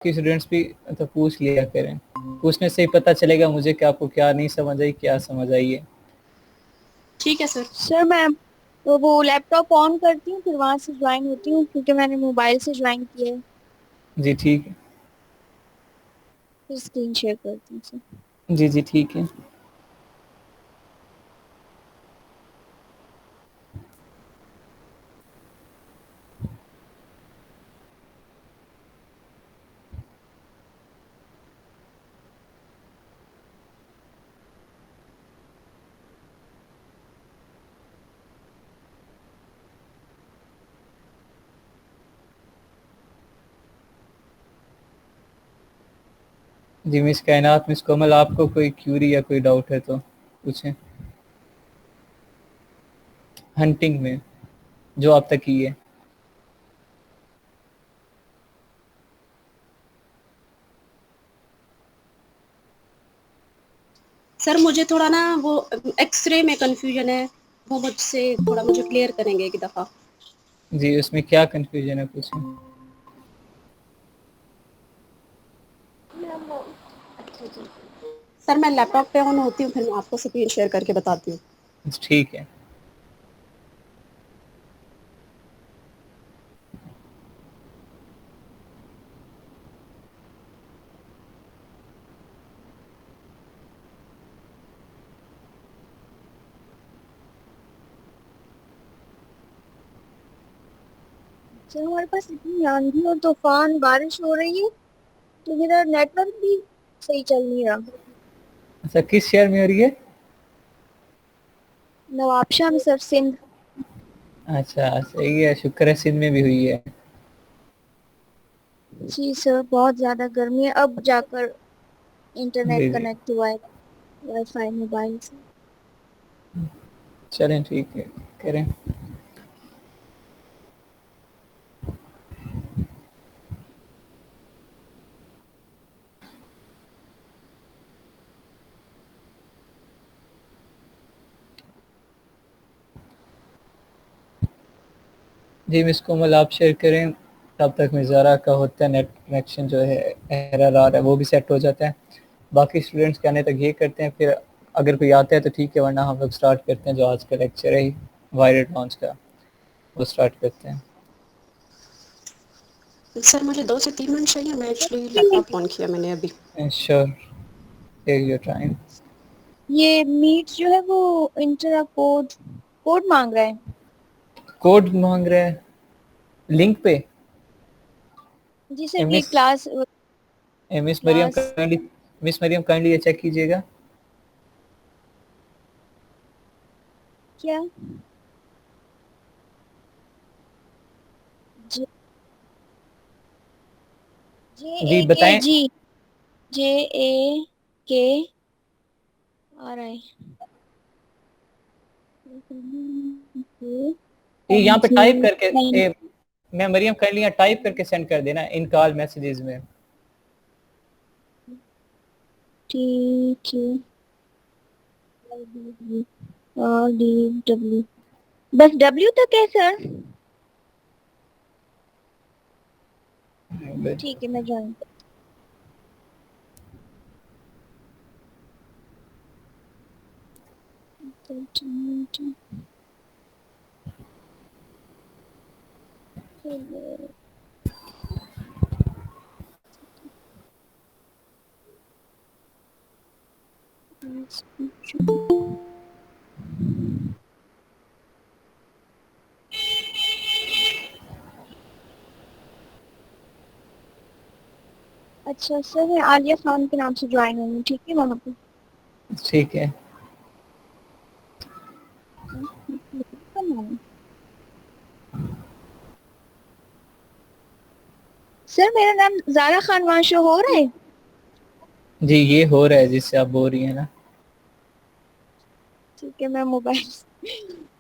कि स्टूडेंट्स भी तो पूछ लिया करें, पूछने से ही पता चलेगा मुझे कि आपको क्या नहीं समझ आई, क्या समझ आई है। ठीक है सर। सर मैं वो लैपटॉप ऑन करती हूँ फिर वहां से ज्वाइन होती हूँ क्योंकि मैंने मोबाइल से ज्वाइन किया है। जी ठीक है। फिर स्क्रीन शेयर करती हूँ सर। जी जी ठीक है। जी मिस कायनात, मिस कोमल, आपको कोई क्यूरी या कोई डाउट है तो पूछें, हंटिंग में जो आप तक की है। सर मुझे थोड़ा ना वो एक्सरे में कंफ्यूजन है, वो मुझसे थोड़ा मुझे क्लियर करेंगे एक दफा। जी उसमें क्या कंफ्यूजन है, पूछें। अच्छा जी। सर मैं लैपटॉप पे ऑन होती हूँ, फिर मैं आपको स्क्रीन शेयर करके बताती हूँ। ठीक है। सर हमारे पास इतनी आंधी और तूफान बारिश हो रही है तो मेरा नेटवर्क भी सही चल नहीं रहा। अच्छा किस शहर में हो रही है? नवाबशाह में सर, सिंध। अच्छा सही है, शुक्र है सिंध में भी हुई है। जी सर, बहुत ज्यादा गर्मी है, अब जाकर इंटरनेट जी जी कनेक्ट हुआ है वाईफाई मोबाइल से। चलें ठीक है, करें। जी मिस कोमल आप शेयर करें, तब तक मिज़ारा का होता है नेट कनेक्शन जो है एरर आ रहा है वो भी सेट हो जाता है। बाकी स्टूडेंट्स के आने तक ये करते हैं, फिर अगर कोई आता है तो ठीक है, वरना हम लोग स्टार्ट करते हैं जो आज का लेक्चर है वायरेड लॉन्च का, वो स्टार्ट करते हैं। सर मुझे 2 से 3 मिनट चाहिए, मैं एक्चुअली लैपटॉप ऑन किया मैंने अभी। Sure, take your time. ये मीट जो है वो इंटर कोड कोड मांग रहा है। कोड मांग रहा है लिंक पे? जी सर, ये miss class miss Mariam class kindly, miss Mariam kindly ये चेक कीजिएगा। क्या? जे जे जी ए के बताएं। जी, जे ए के आ रहा है। ये यहाँ पे जी टाइप करके नहीं, मैं मरियम काइंडली यहाँ टाइप करके सेंड कर देना इन कॉल मैसेजेस में। ठीक है। और डी डब्ल्यू, बस डब्ल्यू तक है सर। ठीक है, मैं ज्वाइन करती हूँ। अच्छा सर, मैं आलिया खान के नाम से ज्वाइन हुई, ठीक है वहाँ पे। ठीक है। सर मेरा नाम जारा खान वहाँ शो हो रहा है? जी ये हो रहा है जिससे आप बोल रही हैं ना। ठीक है, मैं मोबाइल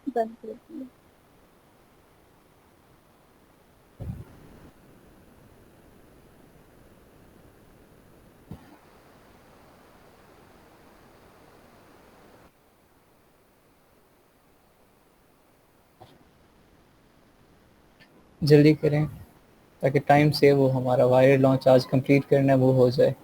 बंद करती हूँ। जल्दी करें। ताकि टाइम से वो हमारा वायर लॉन्च आज कंप्लीट करना है वो हो जाए।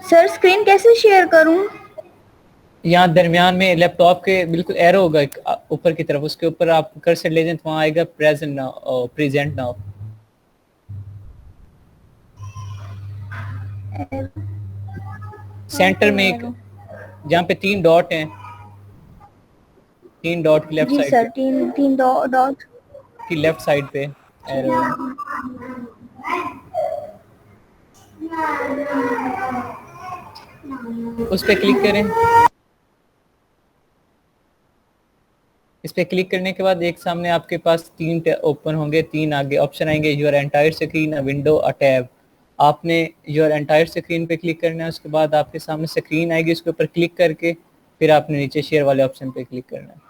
सर स्क्रीन कैसे शेयर करूं? यहाँ दरमियान में लैपटॉप के बिल्कुल एरो होगा ऊपर की तरफ, उसके ऊपर आप कर्सर ले जाएं तो वहाँ आएगा present now, present now. Centre में एक जहाँ पे 3 डॉट हैं, 3 डॉट की लेफ्ट जी साइड सर, तीन तीन डॉट की लेफ्ट साइड पे एरो है, उस पे क्लिक करें। इस पे क्लिक करने के बाद एक सामने आपके पास 3 ओपन होंगे, 3 आगे ऑप्शन आएंगे, your entire screen, a window, a tab. आपने योर एंटायर स्क्रीन पे क्लिक करना है, उसके बाद आपके सामने स्क्रीन आएगी, उसके ऊपर क्लिक करके फिर आपने नीचे शेयर वाले ऑप्शन पे क्लिक करना है।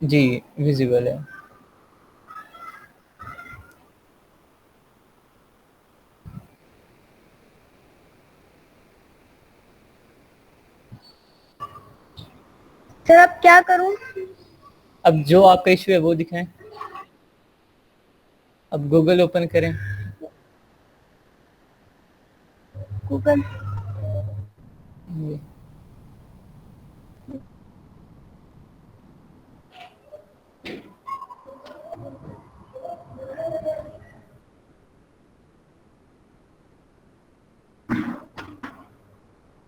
जी विजिबल है। सर अब क्या करूं? अब जो आपका इशू है वो दिखाएं। अब गूगल ओपन करें। गूगल।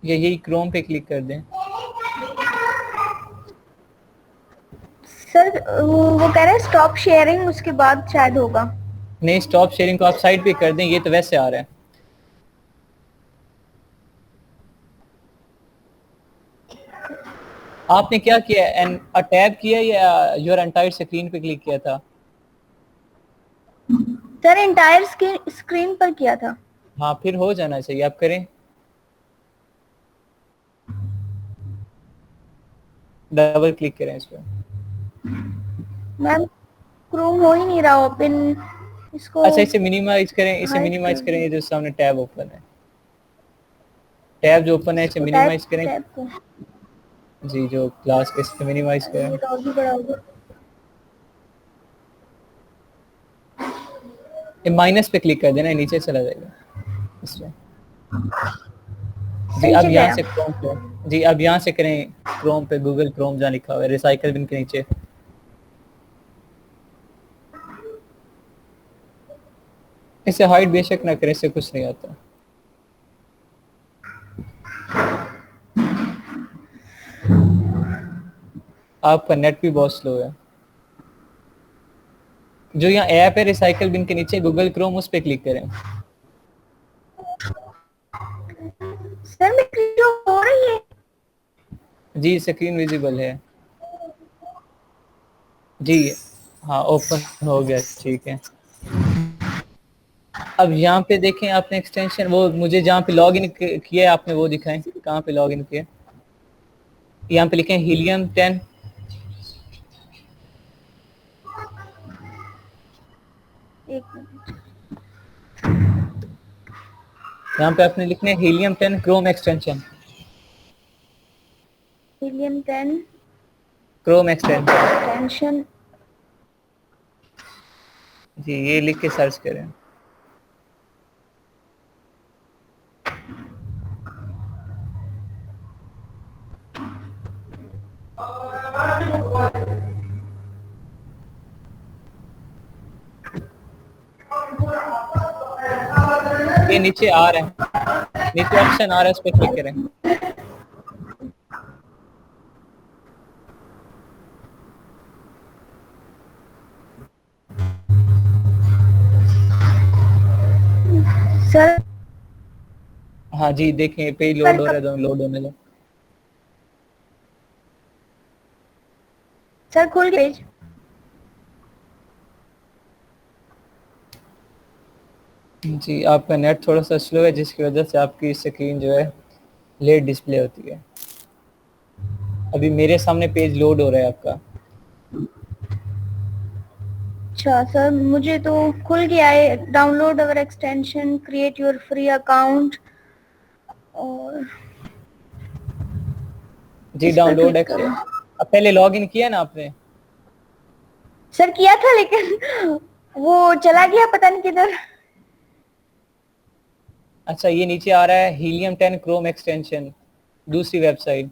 ये यही क्रोम पे क्लिक कर दें। सर वो कह रहे हैं स्टॉप शेयरिंग, उसके बाद शायद होगा। नहीं, स्टॉप शेयरिंग को आप साइड पे कर दें, ये तो वैसे आ रहा है। आपने क्या किया, एन टैब किया या योर एंटायर स्क्रीन पे क्लिक किया था? सर एंटायर स्क्रीन पर किया था। हाँ, फिर हो जाना चाहिए, आप करें। डबल क्लिक करें इस पर। मैम क्रोम हो ही नहीं रहा ओपन, इसको अच्छा, इसे मिनिमाइज करें, इसे हाइड मिनिमाइज कर करें, दो। ये जो सामने टैब ओपन है, टैब जो ओपन है इसे इसको मिनिमाइज करें। टैब को जी, जो क्लास के इसे मिनिमाइज ये करें। तो और भी बड़ा होगा। ये माइनस पे क्लिक कर देना, ये नीचे चला जाएगा इसमें। जी, नीचे अब यहाँ गया। से क्रोम पे, जी अब यहाँ से करें क्रोम पे, गूगल क्रोम जहाँ लिखा हुआ है रिसाइकल बिन के नीचे। इसे हाइड बेशक ना करें, इससे कुछ नहीं आता। आपका नेट भी बहुत स्लो है। जो यहाँ ऐप है रिसाइकल बिन के नीचे गूगल क्रोम, उस पे क्लिक करें। सर मेरी जो हो रही है। जी स्क्रीन विजिबल है। जी हाँ, ओपन हो गया, ठीक है। अब यहाँ पे देखें, आपने एक्सटेंशन वो मुझे जहाँ पे लॉग इन किया है आपने वो दिखाएं, कहाँ पे लॉग इन किया। यहाँ पे लिखें हीलियम 10। एक मिनट। यहाँ पे आपने लिखना है helium 10 Chrome extension, helium 10 Chrome extension. Tension. जी ये लिख के सर्च करें। ये नीचे आ रहा है, नीचे ऑप्शन आ रहा है, उस पर क्लिक करें। सर हाँ जी, देखें पेज लोड हो रहा है, दोनों लोड होने दो। सर खुल गया पेज। जी, आपका नेट थोड़ा सा स्लो है जिसकी वजह से आपकी स्क्रीन जो है लेट डिस्प्ले होती है। अभी मेरे सामने पेज लोड हो रहा है आपका। अच्छा सर, मुझे तो खुल गया है। Download our extension, create your free account, और जी इस पर डाउनलोड क्लिक है। करूं? अब पहले लॉग इन किया ना आपने? सर किया था, लेकिन वो चला गया पता नहीं किधर। अच्छा, ये नीचे आ रहा है हीलियम 10 क्रोम एक्सटेंशन, दूसरी वेबसाइट,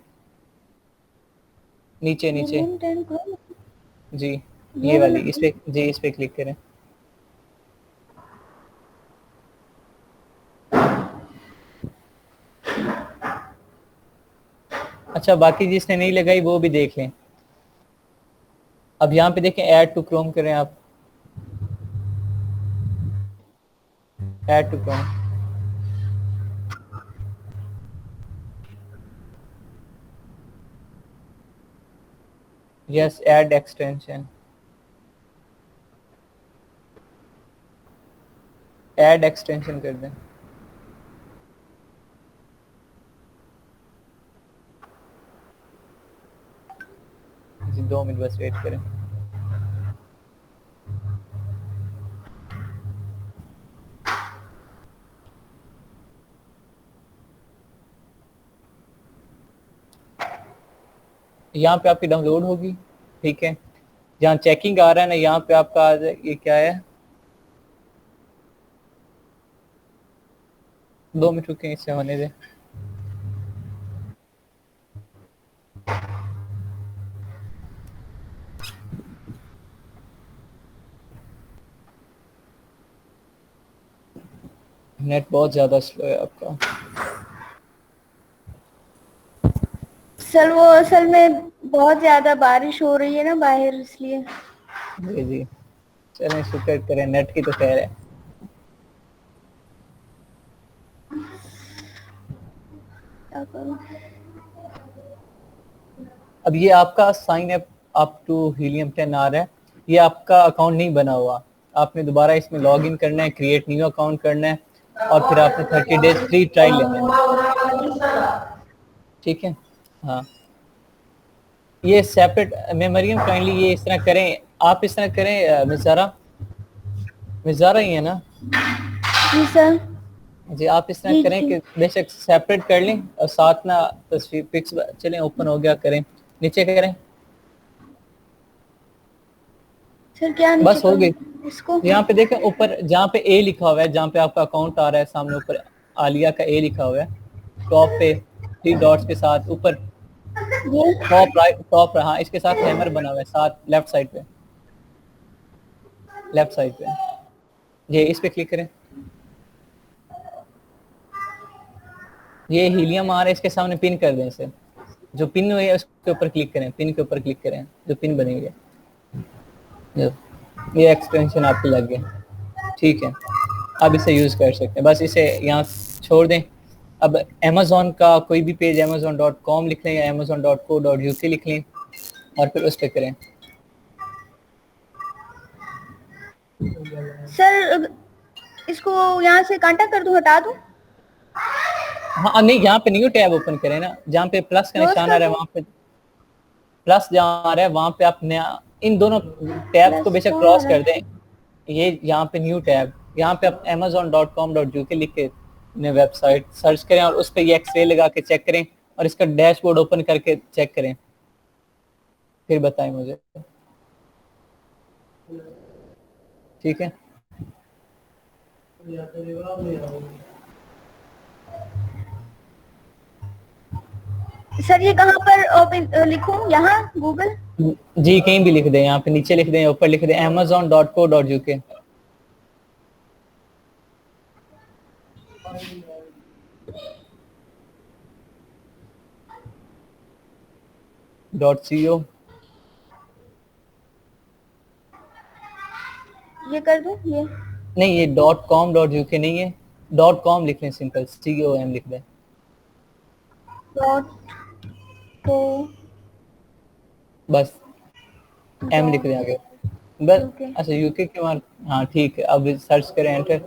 नीचे नीचे। हीलियम 10 को जी, ये ये वाला। वाली, इस पे जी, इस पे क्लिक करें। अच्छा, बाकी जिसने नहीं लगाई वो भी देख लें। अब यहाँ पे देखें, ऐड टू क्रोम करें आप, add to Chrome. Yes, add extension, add extension कर दें। जी 2 मिनट बस वेट करें। यहाँ पे आपकी डाउनलोड होगी, ठीक है। जहाँ चेकिंग आ रहा है ना, यहाँ पे आपका आ जाए, ये क्या है, 2 मिनट रुके, इसे होने दे। नेट बहुत ज़्यादा स्लो है आपका। सर वो असल में बहुत ज्यादा बारिश हो रही है ना बाहर, इसलिए। जी जी, चलें शुक्र करें, नेट की तो खैर है। क्या करूं? अब ये आपका साइन अप टू हीलियम 10 आ रहा है, ये आपका अकाउंट नहीं बना हुआ। आपने दोबारा इसमें लॉग इन करना है, क्रिएट न्यू अकाउंट करना है, और फिर आपने 30 डेज फ्री ट्रायल लेना है, ठीक है। हाँ, ये सेपरेट, मैं मरियम काइंडली ये इस तरह करें, आप इस तरह करें। मिस ज़ारा ही है ना? जी सर। जी, आप इस तरह जी करें जी। कि बेशक सेपरेट कर लें और साथ ना तस्वीर पिक्स, चलें ओपन हो गया, करें नीचे करें, सर क्या नीचे बस हो गई। करूं इसको? यहाँ पे देखें ऊपर जहाँ पे ए लिखा हुआ है, जहाँ पे आपका अकाउंट आ रहा है सामने ऊपर, आलिया का ए लिखा हुआ है टॉप पे, 3 डॉट्स के साथ ऊपर, ये टॉप राइट, टॉप, हाँ इसके साथ हैमर बना हुआ है साथ लेफ्ट साइड पे, लेफ्ट साइड पे, ये इस पे क्लिक करें। ये हीलियम आ रहा है, इसके सामने पिन कर दें इसे, जो पिन हुई है उसके ऊपर क्लिक करें, पिन के ऊपर क्लिक करें, जो पिन बनेगी, ये एक्सटेंशन आपके लग गया, ठीक है। अब इसे यूज़ कर सकते हैं, बस इसे यहाँ छोड़ दें। अब अमेज़ॉन का कोई भी पेज amazon.com लिख लें या amazon.co.uk लिख लें और फिर उस पर करें। सर इसको यहाँ से कांटेक्ट कर दूं, हटा दूं? हाँ नहीं, यहाँ पे न्यू टैब ओपन करें ना, जहाँ पे प्लस का क्लोज निशान आ कर रहा है, दूं? वहाँ पे प्लस जहाँ आ रहा है वहाँ पे आप नया, इन दोनों टैब्स को प्लस बेशक कहाँ आ क्रॉस रहा कर है? दें। ये यहाँ पे न्यू टैब, यहाँ पे आप amazon.com.uk लिख के वेबसाइट सर्च करें और उस पर ये एक्सरे लगा के चेक करें और इसका डैशबोर्ड ओपन करके चेक करें, फिर बताएं मुझे, ठीक है। सर ये कहाँ पर ओपन लिखूं? यहाँ गूगल? जी कहीं भी लिख दें, यहाँ पे नीचे लिख दें, ऊपर लिख दें amazon.co.uk .co। ये कर दूं ये? नहीं, ये .com.uk नहीं है, .com लिख लें, सिंपल COM लिख दें, डॉट को बस एम लिख दें आगे, बस। यूके। अच्छा यूके के बाद, हाँ ठीक है, अब सर्च करें, एंटर।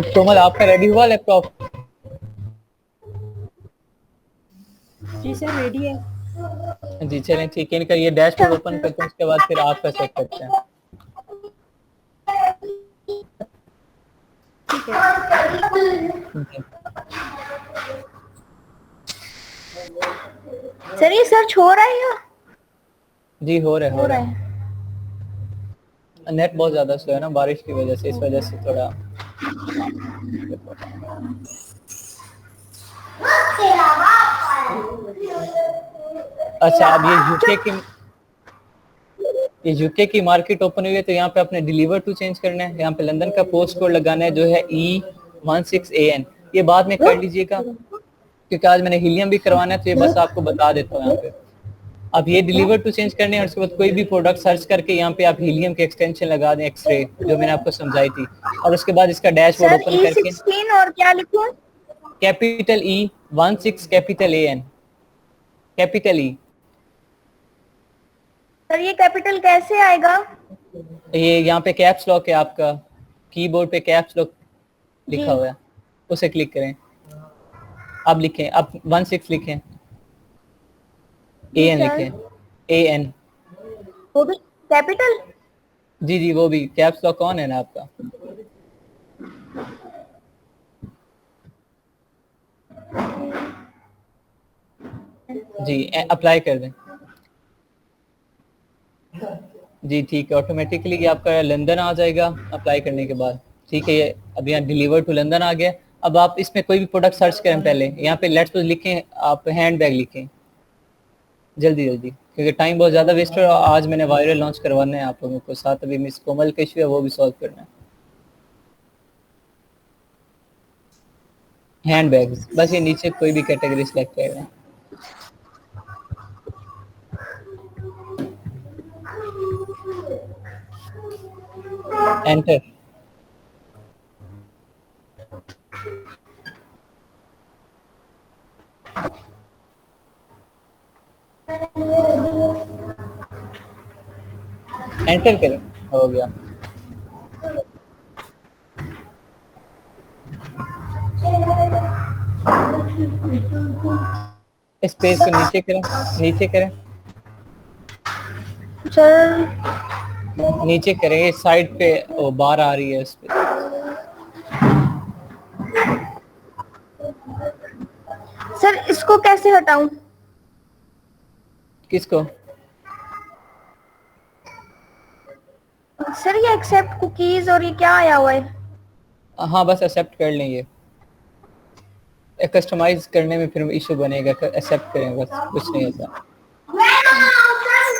कोमल आपका रेडी हुआ लैपटॉप? जी सर रेडी है। जी चलें ठीक है, इनका ये डैशबोर्ड ओपन करते हैं, उसके बाद फिर आपका चेक करते हैं। ठीक है। जी। सर ये सर्च हो रहा है या जी हो रहा हो रहा है। है? नेट बहुत ज्यादा स्लो है ना बारिश की वजह से, इस वजह से थोड़ा। अच्छा अब ये यूके की मार्केट ओपन हुई है, तो यहाँ पे अपने डिलीवर टू चेंज करना है, यहाँ पे लंदन का पोस्ट कोड लगाना है जो है E16AN। ये बाद में कर लीजिएगा क्योंकि आज मैंने हीलियम भी करवाना है, तो ये बस आपको बता देता हूँ यहाँ पे। अब ये डिलीवर टू चेंज करने हैं और उसके बाद कोई भी प्रोडक्ट सर्च करके यहाँ पे आप हीलियम के एक्सटेंशन लगा दें, एक्सरे जो मैंने आपको समझाई थी, और उसके बाद इसका डैशबोर्ड सर ओपन करके E16 और क्या लिखूं? Capital E16 capital AN capital E। Sir ये कैपिटल कैसे आएगा? ये यहाँ पे कैप्स लॉक है, आपका कीबोर्ड पे कैप्स लॉक लिखा हुआ है, उसे क्लिक करें। अब लिखें, अब 16 लिखें, AN लिखें, AN। वो भी कैपिटल? जी जी वो भी कैप्स लॉक ऑन है ना आपका? जी अप्लाई कर दें। जी ठीक है, ऑटोमेटिकली ये आपका लंदन आ जाएगा अप्लाई करने के बाद। ठीक है, ये अब यहाँ डिलीवर टू लंदन आ गया। अब आप इसमें कोई भी प्रोडक्ट सर्च करें, पहले यहाँ पे लेट्स सपोज लिखें, आप हैंड बैग लिखें जल्दी जल्दी, क्योंकि टाइम बहुत ज़्यादा वेस्ट हो रहा है। आज मैंने वायरल लॉन्च करवाना है आप लोगों को, साथ अभी मिस कोमल का इशू है वो भी सॉल्व करना है। हैंड बैग, बस ये नीचे कोई भी कैटेगरी सेलेक्ट कर रहे हैं। एंटर। एंटर करें, हो गया। इस पेज को नीचे करें, नीचे करें, सर नीचे करें, ये साइड पे वो बार आ रही है उस पे। सर इसको कैसे हटाऊं? किसको? सर ये एक्सेप्ट कुकीज और ये क्या आया हुआ है? हाँ बस एक्सेप्ट कर लें, ये कस्टमाइज करने में फिर इशू बनेगा, एक्सेप्ट करें बस, कुछ नहीं होता।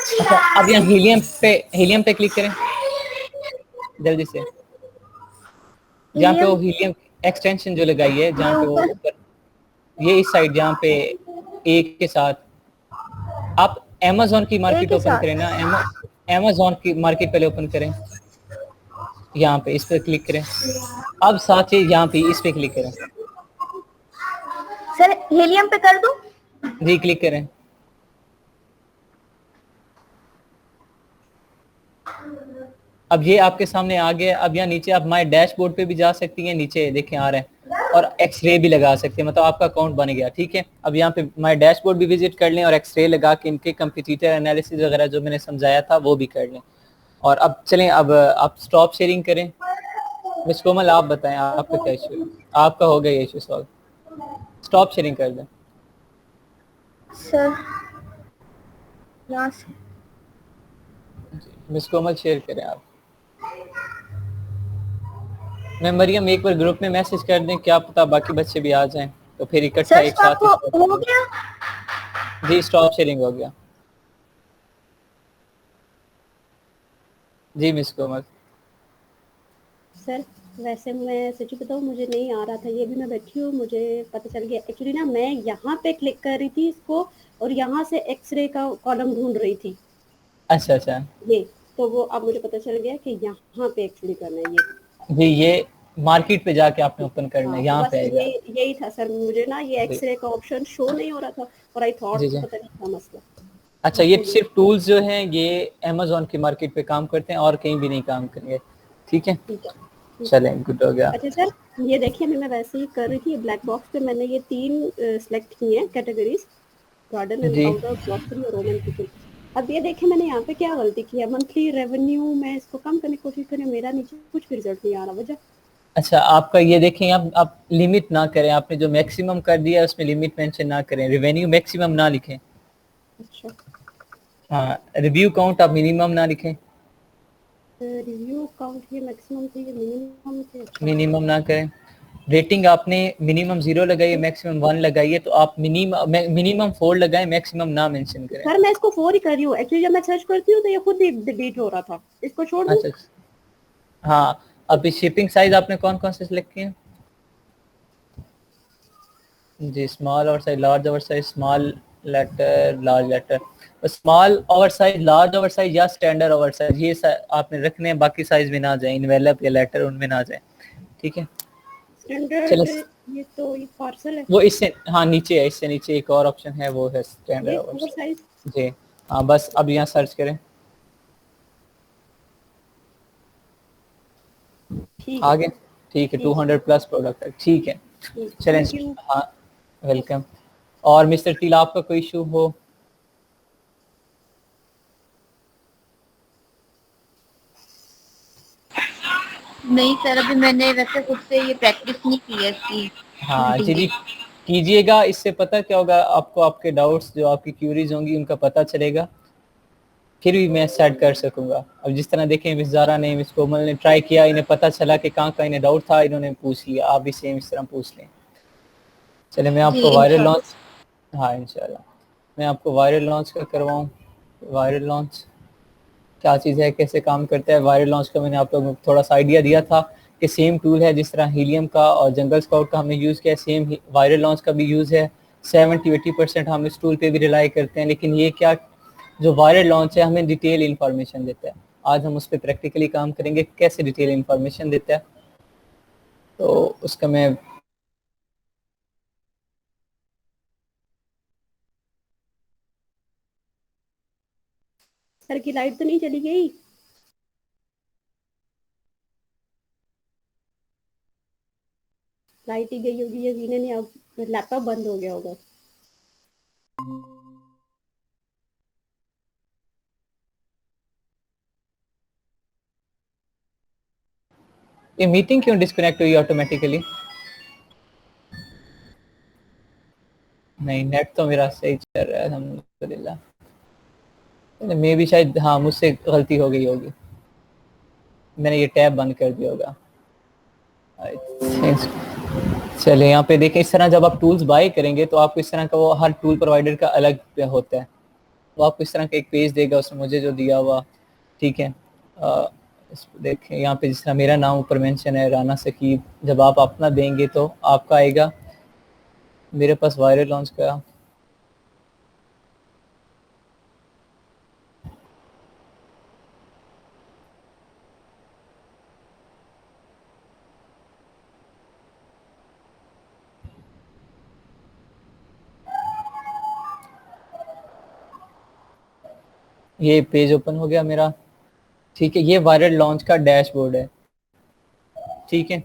अच्छा अब यहाँ हीलियम पे क्लिक करें जल्दी से, जहाँ पे वो हीलियम एक्सटेंशन जो लगाई है, जहाँ पे वो ऊपर ये इस साइड जहाँ पे एक के साथ आप अमेज़न की मार्केट ओपन करें ना, अमेज़न की मार्केट पहले ओपन करें, यहाँ पे इस पे क्लिक करें। अब साथ ही यहाँ पे इस पे क्लिक करें। सर हीलियम पे कर दूं? जी क्लिक करें। अब ये आपके सामने आ गया। अब यहाँ नीचे आप माय डैशबोर्ड पे भी जा सकती हैं, नीचे देखें आ रहा है, और एक्सरे भी लगा सकते हैं, मतलब आपका अकाउंट बन गया। ठीक है, अब यहाँ पे माय डैशबोर्ड भी विजिट कर लें और एक्सरे लगा के इनके कंप्यूटर एनालिसिस वगैरह जो मैंने समझाया था वो भी कर लें। और अब चलें, अब आप स्टॉप शेयरिंग करें। मिस कोमल आप बताएं आपका क्या इशू है? आपका हो गया ये इशू सॉल्व, स्टॉप शेयरिंग कर दें। सर यहाँ से मिस कोमल शेयर करें आप। मैं मरियम एक बार ग्रुप में मैसेज कर दें, क्या पता बाकी बच्चे भी आ जाएं तो फिर इकट्ठा एक साथ हो गया। जी स्टॉप शेयरिंग हो गया। जी मिस कोमल। सर वैसे मैं सच बताऊँ मुझे नहीं आ रहा था, ये भी मैं बैठी हूँ, मुझे पता चल गया। एक्चुअली ना मैं यहाँ पे क्लिक कर रही थी इसको और यहाँ से एक्सरे का कॉलम ढूंढ रही थी। अच्छा अच्छा, ये तो वो अब मुझे पता चल गया कि यहाँ पे एक्चुअली करना है ये। जी ये मार्केट पे जाके आपने ओपन करना है, यहाँ पे आएगा। यही था सर, मुझे ना ये एक्सरे का ऑप्शन शो नहीं हो रहा था और आई थॉट पता नहीं क्या मसला। अच्छा ये सिर्फ टूल्स जो हैं ये अमेज़न की मार्केट पे काम करते हैं और कहीं भी नहीं काम करेंगे। ठीक है, चलें, गुड हो गया। अच्छा सर, ये देखिए मैं वैसे ही कर रही थी, ब्लैक बॉक्स पे मैंने ये 3 सेलेक्ट किए हैं categories, garden and G powder, glossary और रोमन किचन। अब ये देखिए मैंने यहाँ पे क्या गलती की है, मंथली रेवेन्यू मैं इसको कम करने की कोशिश कर रही हूँ, मेरा नीचे कुछ भी रिजल्ट नहीं आ रहा, वजह? अच्छा, आपका ये देखें, आप लिमिट ना करें, आपने जो मैक्सिमम कर दिया है उसमें लिमिट मेंशन ना करें, रेवेन्यू मैक्सिमम ना लिखें। अच्छा, हाँ, रिव्यू काउंट आप मिनिमम ना लिखें, रिव्यू काउंट ये मैक्सिमम थे, ये मिनिमम थे। अच्छा, मिनिमम ना करें। रेटिंग आपने मिनिमम 0 लगाई है, मैक्सिमम 1 लगाई है, तो आप मिनिमम 4 लगाएं, मैक्सिमम ना मेंशन करें। सर मैं इसको 4 ही कर रही हूँ, एक्चुअली जब मैं सर्च करती हूँ तो ये खुद ही डिलीट हो रहा था, इसको छोड़ दूँ? अच्छा, हाँ, अभी शिपिंग साइज आपने कौन कौन से सिलेक्ट किए हैं? जी, small over size, large over size, small letter, large letter. Small over size, large over size या स्टैंडर्ड ओवर साइज, ये आपने रखने हैं, बाकी साइज में ना जाए, इनवेलप या लेटर उनमें ना जाए, ठीक है। चलो, स्टैंडर्ड, ये तो ये पार्सल है, वो इससे हाँ नीचे है, इससे नीचे एक और ऑप्शन है, वो है स्टैंडर्ड ये ओवर ओवर साइज। साइज। जी हाँ, बस अब यहाँ सर्च करें, ठीक है आगे, सर, ठीक है, ठीक है, 200 प्लस प्रोडक्ट है, ठीक है। ठीक, चलें, थैंक यू। हाँ, वेलकम। और मिस्टर टीला, आपका कोई इशू हो? नहीं सर, अभी मैंने वैसे खुद से ये प्रैक्टिस नहीं की है इसकी हाँ एडिटिंग जी, की। कीजिएगा, इससे पता क्या होगा आपको, आपके डाउट्स जो आपकी क्यूरीज होंगी उनका पता चलेगा, फिर भी मैं सेट कर सकूंगा। अब जिस तरह देखें, मिस जारा ने, मिस कोमल ने ट्राई किया, इन्हें पता चला कि कहाँ का इन्हें डाउट था, इन्होंने पूछ लिया, आप भी सेम इस तरह पूछ लें। चले, मैं जी आपको वायरल इंशाल्लाह। लॉन्च, हाँ इंशाल्लाह, मैं आपको वायरल लॉन्च का करवाऊँ। वायरल लॉन्च क्या चीज़ है, कैसे काम करता है? वायरल लॉन्च का मैंने आप लोगों को थोड़ा सा आइडिया दिया था कि सेम टूल है जिस तरह हीलियम का और जंगल स्काउट का हमने यूज़ किया, सेम वायरल लॉन्च का भी यूज़ है। 70-80% हम इस टूल पे भी रिलाई करते हैं, लेकिन ये क्या, जो वायरल लॉन्च है हमें डिटेल इन्फॉर्मेशन देता है। आज हम उस पर प्रैक्टिकली काम करेंगे, कैसे डिटेल इन्फॉर्मेशन देता है, तो उसका मैं सर की लाइट तो नहीं चली गई? लाइट ही गई होगी, ये वीने ने, अब लैपटॉप बंद हो गया होगा। ये मीटिंग क्यों डिस्कनेक्ट हुई ऑटोमेटिकली? नहीं, नेट तो मेरा सही चल रहा है अल्हम्दुलिल्लाह। मे भी शायद, हाँ, मुझसे गलती हो गई होगी, मैंने ये टैब बंद कर दिया होगा। चले, यहाँ पे देखें, इस तरह जब आप टूल्स बाय करेंगे तो आपको इस तरह का, वो हर टूल प्रोवाइडर का अलग होता है, वो आपको इस तरह का एक पेज देगा, उसमें मुझे जो दिया हुआ, ठीक है। देखें यहाँ पे जिस तरह मेरा नाम ऊपर मेंशन है, राना सकीब, जब आप अपना देंगे तो आपका आएगा। मेरे पास वायरल लॉन्च का, ये पेज ओपन हो गया मेरा, ठीक है। ये वायरल लॉन्च का डैशबोर्ड है, ठीक है,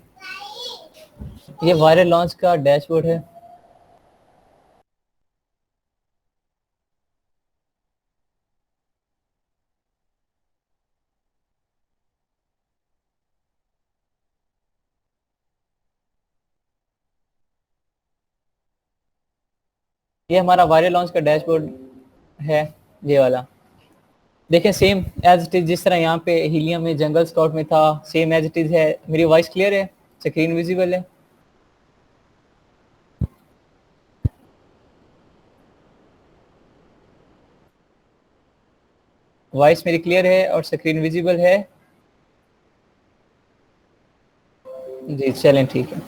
ये वायरल लॉन्च का डैशबोर्ड है। ये हमारा वायरल लॉन्च का डैशबोर्ड है, ये वाला। देखें, सेम एज इट इज, जिस तरह यहाँ पे हीलियम में, जंगल स्काउट में था, सेम एज इट इज है। मेरी वॉइस क्लियर है? स्क्रीन विजिबल है? वॉइस मेरी क्लियर है और स्क्रीन विजिबल है? जी, चलें, ठीक है।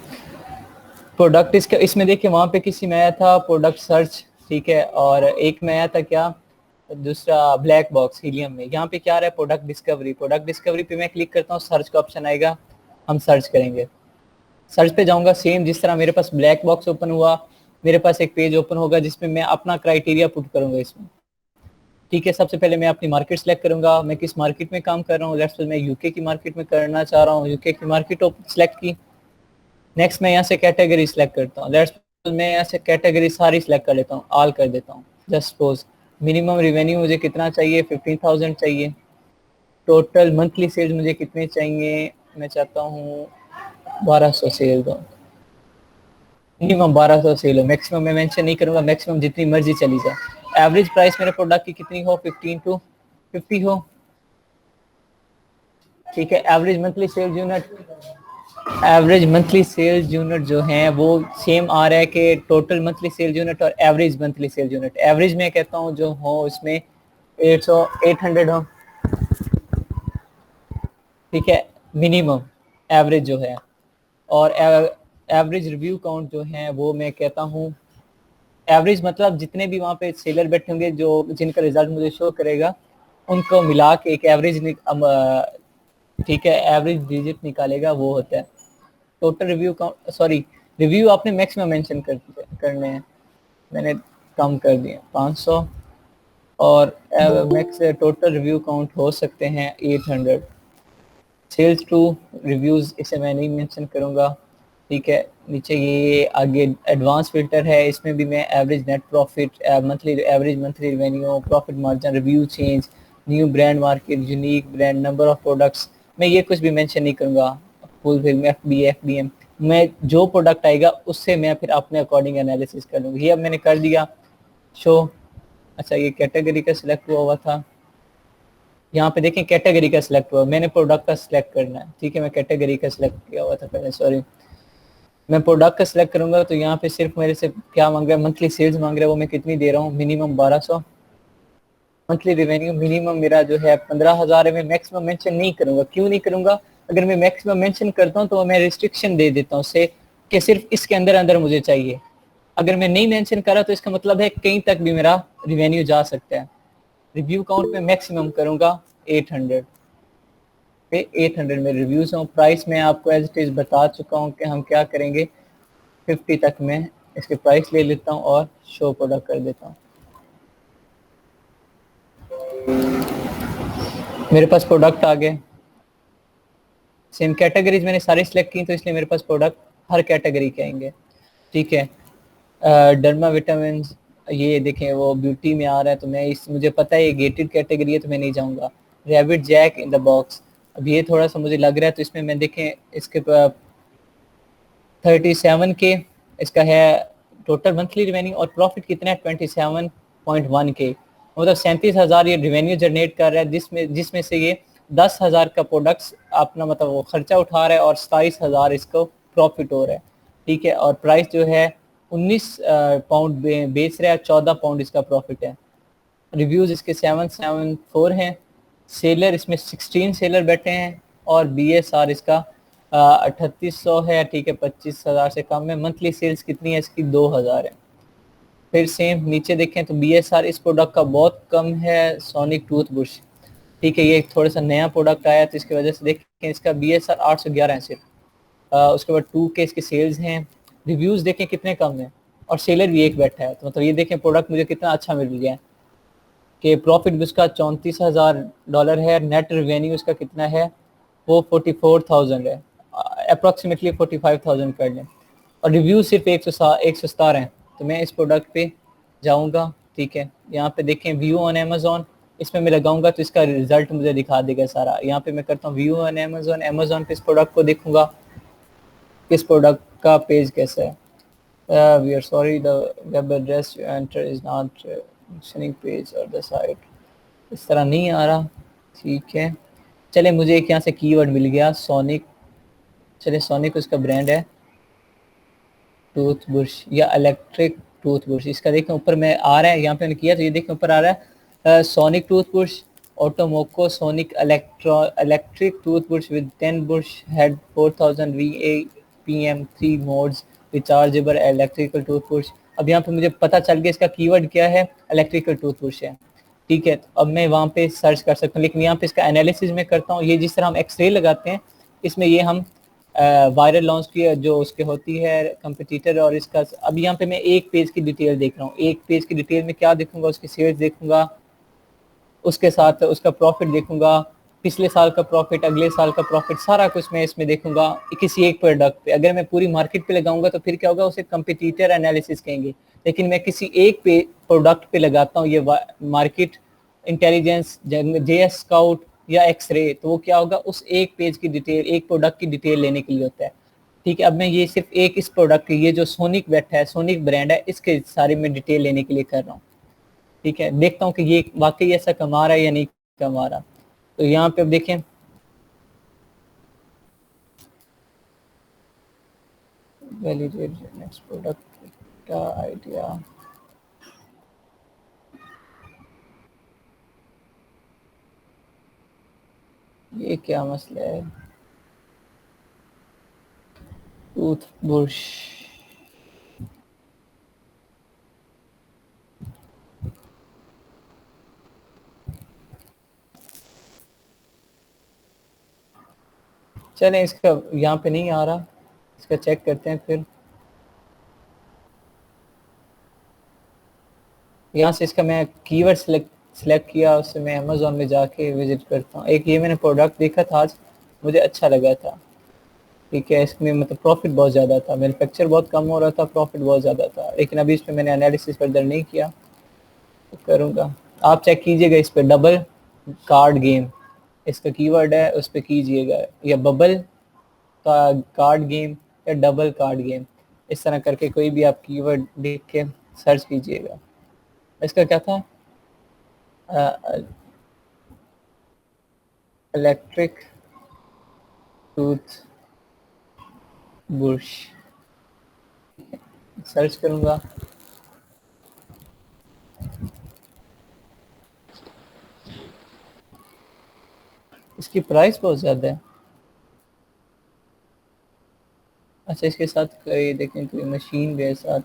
प्रोडक्ट इसका, इसमें देखिए, वहाँ पे किसी में आया था प्रोडक्ट सर्च, ठीक है, और एक में आया था क्या, दूसरा ब्लैक बॉक्स हीलियम में। यहाँ पे क्या आ रहा है, प्रोडक्ट डिस्कवरी। प्रोडक्ट डिस्कवरी पे मैं क्लिक करता हूँ, सर्च का ऑप्शन आएगा, हम सर्च करेंगे। सर्च पे जाऊंगा, सेम जिस तरह मेरे पास ब्लैक बॉक्स ओपन हुआ, मेरे पास एक पेज ओपन होगा जिसमें मैं अपना क्राइटेरिया पुट करूंगा इसमें, ठीक है, सबसे पहले मैं अपनी मार्केट सेलेक्ट करूंगा, मैं किस मार्केट में काम कर रहा हूँ। लेट्स सपोज मैं यूके की मार्केट में करना चाह रहा हूँ, यूके की मार्केट सेलेक्ट की। नेक्स्ट मैं यहाँ से कैटेगरी सेलेक्ट करता हूँ। लेट्स सपोज मैं यहाँ से कैटेगरी सारी सेलेक्ट कर लेता हूँ, ऑल कर देता हूँ। जस्ट सपोज मिनिमम रिवेन्यू मुझे कितना चाहिए, 15,000 चाहिए। टोटल मंथली सेल्स मुझे कितने चाहिए, मैं चाहता हूँ 1200 सेल दो, मिनिमम 1200 सेल हो, मैक्सिमम मैं मेंशन नहीं करूंगा, मैक्सिमम जितनी मर्जी चली जाए। एवरेज प्राइस मेरे प्रोडक्ट की कितनी हो, 15 to 50 हो। ठीक है, एवरेज मंथली सेल्स यूनिट जो है वो सेम आ रहा है कि टोटल मंथली सेल्स यूनिट और average monthly sales unit. Average में कहता हूँ जो हो उसमें 800 हो। ठीक है, मिनिमम एवरेज जो है, और एवरेज रिव्यू काउंट जो है वो मैं कहता हूँ एवरेज मतलब जितने भी वहाँ पे सेलर बैठे होंगे जो जिनका रिजल्ट मुझे शो करेगा उनको मिला के एक एवरेज, ठीक है, एवरेज डिजिट निकालेगा, वो होता है total review count. Sorry, review आपने मैक्सिमम मेंशन करने हैं, मैंने कम कर दिया 500, और मैक्स टोटल रिव्यू काउंट हो सकते हैं 800। सेल्स टू रिव्यूज इसे मैं नहीं मेंशन करूंगा। ठीक है, नीचे ये आगे एडवांस फिल्टर है, इसमें भी मैं average net profit, monthly average monthly revenue, profit margin, review change, new brand market, unique brand, number of products, मैं ये कुछ भी मेंशन नहीं करूंगा। फुल फिल्म, FBM, मैं जो प्रोडक्ट आएगा उससे मैं फिर अपने अकॉर्डिंग एनालिसिस कर लूँगी। ये अब मैंने कर दिया शो। अच्छा, ये कैटेगरी का सिलेक्ट हुआ था, यहाँ पे देखें कैटेगरी का सिलेक्ट हुआ, मैंने प्रोडक्ट का सिलेक्ट करना है। ठीक है, मैं कैटेगरी का सिलेक्ट किया हुआ था पहले, सॉरी। मैं प्रोडक्ट का सिलेक्ट करूंगा तो यहाँ पे सिर्फ मेरे से क्या मांग रहा है, मंथली सेल्स मांग रहा है, वो मैं कितनी दे रहा हूँ, मिनिमम 1200। मंथली रेवेन्यू मिनिमम मेरा जो है 15,000 है। मैं मैक्सिमम मेंशन नहीं करूंगा, क्यों नहीं करूंगा, अगर मैं मैक्सिमम मेंशन करता हूँ तो मैं रिस्ट्रिक्शन दे देता हूँ उससे कि सिर्फ इसके अंदर अंदर मुझे चाहिए। अगर मैं नहीं मेंशन करा तो इसका मतलब है कहीं तक भी मेरा रिवेन्यू जा सकता है। रिव्यू काउंट में मैक्सिमम करूंगा 800 पे, 800 में रिव्यूज हों। प्राइस में आपको एज इट इज बता चुका हूँ कि हम क्या करेंगे, 50 तक में इसके प्राइस ले लेता हूँ और शो प्रोडक्ट कर देता हूँ। मेरे पास प्रोडक्ट आ गए, सेम कैटेगरीज मैंने सारी सिलेक्ट की तो इसलिए मेरे पास प्रोडक्ट हर कैटेगरी के आएंगे। ठीक है, डर्मा विटामिन, ये देखें वो ब्यूटी में आ रहा है तो मैं मुझे पता है ये गेटेड कैटेगरी है तो मैं नहीं जाऊंगा। Rabbit jack in the box, अब ये थोड़ा सा मुझे लग रहा है तो इसमें मैं देखें इसके 37 के इसका है टोटल मंथली रिवेन्यू, और प्रॉफिट कितना है 27.1 के, मतलब 37,000 ये रिवेन्यू जनरेट कर रहा है, जिसमें से ये 10,000 का प्रोडक्ट्स अपना मतलब वो खर्चा उठा रहा है और 27,000 इसको प्रॉफिट हो रहा है। ठीक है, और प्राइस जो है 19 पाउंड बेच रहा है, 14 पाउंड इसका प्रॉफिट है। रिव्यूज इसके 774 हैं, सेलर इसमें 16 सेलर बैठे हैं, और BSR इसका 3800 है। ठीक है, 25,000 से कम है। मंथली सेल्स कितनी है इसकी, 2,000 है। फिर सेम नीचे देखें तो BSR इस प्रोडक्ट का बहुत कम है, सोनिक टूथ ब्रश। ठीक है, ये थोड़ा सा नया प्रोडक्ट आया तो इसकी वजह से देखें इसका BSR 811 है सिर्फ। उसके बाद 2 के इसके सेल्स हैं। रिव्यूज देखें कितने कम है, और सेलर भी एक बैठा है, तो मतलब ये देखें प्रोडक्ट मुझे कितना अच्छा मिल गया है कि प्रॉफिट भी उसका $34,000 है। नेट रिवेन्यू उसका कितना है, वो 44,000 है, अप्रॉक्सीमेटली 45,000 कर लें, और रिव्यू सिर्फ 117 हैं। तो मैं इस प्रोडक्ट पे जाऊंगा। ठीक है, यहाँ पे देखें व्यू ऑन अमेजोन, इसमें मैं लगाऊंगा तो इसका रिजल्ट मुझे दिखा देगा सारा। यहाँ पे मैं करता हूँ व्यू ऑन अमेजोन, अमेजोन पे इस प्रोडक्ट को देखूंगा किस प्रोडक्ट का पेज कैसा है। We are sorry, the web address you enter is not functioning page और द साइट, इस तरह नहीं आ रहा। ठीक है, चले मुझे एक यहाँ से कीवर्ड मिल गया, सोनिक। चले सोनिक उसका ब्रांड है, टूथब्रश या इलेक्ट्रिक टूथब्रश, इसका देखें ऊपर में आ रहा है, यहाँ पे मैंने किया तो ये देखें ऊपर आ रहा है सोनिक टूथब्रश, ऑटोमोको sonic electric toothbrush with 10 brush head, 4000 VAPM, 3 modes, rechargeable electrical toothbrush. अब यहाँ पे मुझे पता चल गया इसका कीवर्ड क्या है, इलेक्ट्रिकल टूथब्रश है। ठीक है, तो अब मैं वहाँ पे सर्च कर सकता हूँ, लेकिन यहाँ पे इसका एनालिसिस में करता हूँ। ये जिस तरह हम एक्सरे लगाते हैं, इसमें ये हम वायरल लॉन्च की जो उसके होती है कंपटीटर, और इसका अब यहाँ पे मैं एक पेज की डिटेल देख रहा हूँ। एक पेज की डिटेल में क्या देखूंगा, उसकी सेल्स देखूंगा, उसके साथ उसका प्रॉफिट देखूंगा, पिछले साल का प्रॉफिट, अगले साल का प्रॉफिट, सारा कुछ मैं इसमें देखूंगा किसी एक प्रोडक्ट पे। अगर मैं पूरी मार्केट पे लगाऊंगा तो फिर क्या होगा, उसे कंपटीटर एनालिसिस कहेंगे। लेकिन मैं किसी एक पे प्रोडक्ट पे लगाता हूँ ये मार्केट इंटेलिजेंस, जेएस स्काउट या एक्सरे, तो वो क्या होगा, उस एक पेज की डिटेल, एक प्रोडक्ट की डिटेल लेने के लिए होता है। ठीक है, अब मैं ये सिर्फ एक इस प्रोडक्ट की, ये जो सोनिक बैठा है, सोनिक ब्रांड है, इसके सारे में डिटेल लेने के लिए कर रहा हूँ। ठीक है, देखता हूँ कि ये वाकई ऐसा कमा रहा है या नहीं कमा रहा। तो यहाँ पे अब देखें, वैलिडेट नेक्स्ट प्रोडक्ट का आइडिया, ये क्या मसला है, टूथ ब्रश, चलें इसका यहाँ पे नहीं आ रहा, इसका चेक करते हैं फिर। यहाँ से इसका मैं कीवर्ड सेलेक्ट किया, उससे मैं अमेज़ॉन में जाके विजिट करता हूँ। एक ये मैंने प्रोडक्ट देखा था आज, मुझे अच्छा लगा था। ठीक है, इसमें मतलब प्रॉफिट बहुत ज़्यादा था, मैन्युफैक्चर बहुत कम हो रहा था, प्रॉफिट बहुत ज़्यादा था, लेकिन अभी इस पर मैंने एनालिसिस फर्दर नहीं किया, तो करूँगा। आप चेक कीजिएगा इस पर, डबल कार्ड गेम इसका कीवर्ड है, उस पर कीजिएगा, या बबल का कार्ड गेम या डबल कार्ड गेम, इस तरह करके कोई भी आप कीवर्ड देख के सर्च कीजिएगा। इसका क्या था, इलेक्ट्रिक टूथ ब्रश, सर्च करूँगा। इसकी प्राइस बहुत ज़्यादा है। अच्छा, इसके साथ ये देखें कोई मशीन भी है साथ,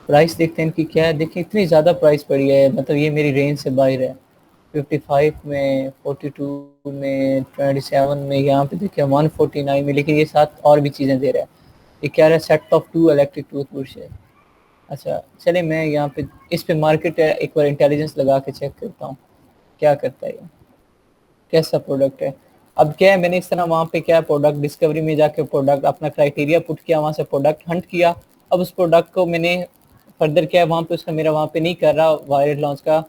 प्राइस देखते हैं इनकी क्या है। देखिए इतनी ज़्यादा प्राइस पड़ी है, मतलब ये मेरी रेंज से बाहर है। 55 में, 42 में, 27 में, यहाँ पे देखिए 149 में, लेकिन ये साथ और भी चीज़ें दे रहा है। ये क्या रहा है, सेट ऑफ 2 इलेक्ट्रिक टूथब्रश है। अच्छा चले, मैं यहाँ पे इस पे मार्केट एक बार इंटेलिजेंस लगा के चेक करता हूँ क्या करता है ये, कैसा प्रोडक्ट है। अब क्या है, मैंने इस तरह वहाँ पे क्या प्रोडक्ट डिस्कवरी में जाके प्रोडक्ट अपना क्राइटेरिया पुट किया, वहाँ से प्रोडक्ट हंट किया। अब उस प्रोडक्ट को मैंने फर्दर क्या है, वहाँ पे उसका मेरा वहाँ पे नहीं कर रहा वायरल लॉन्च का,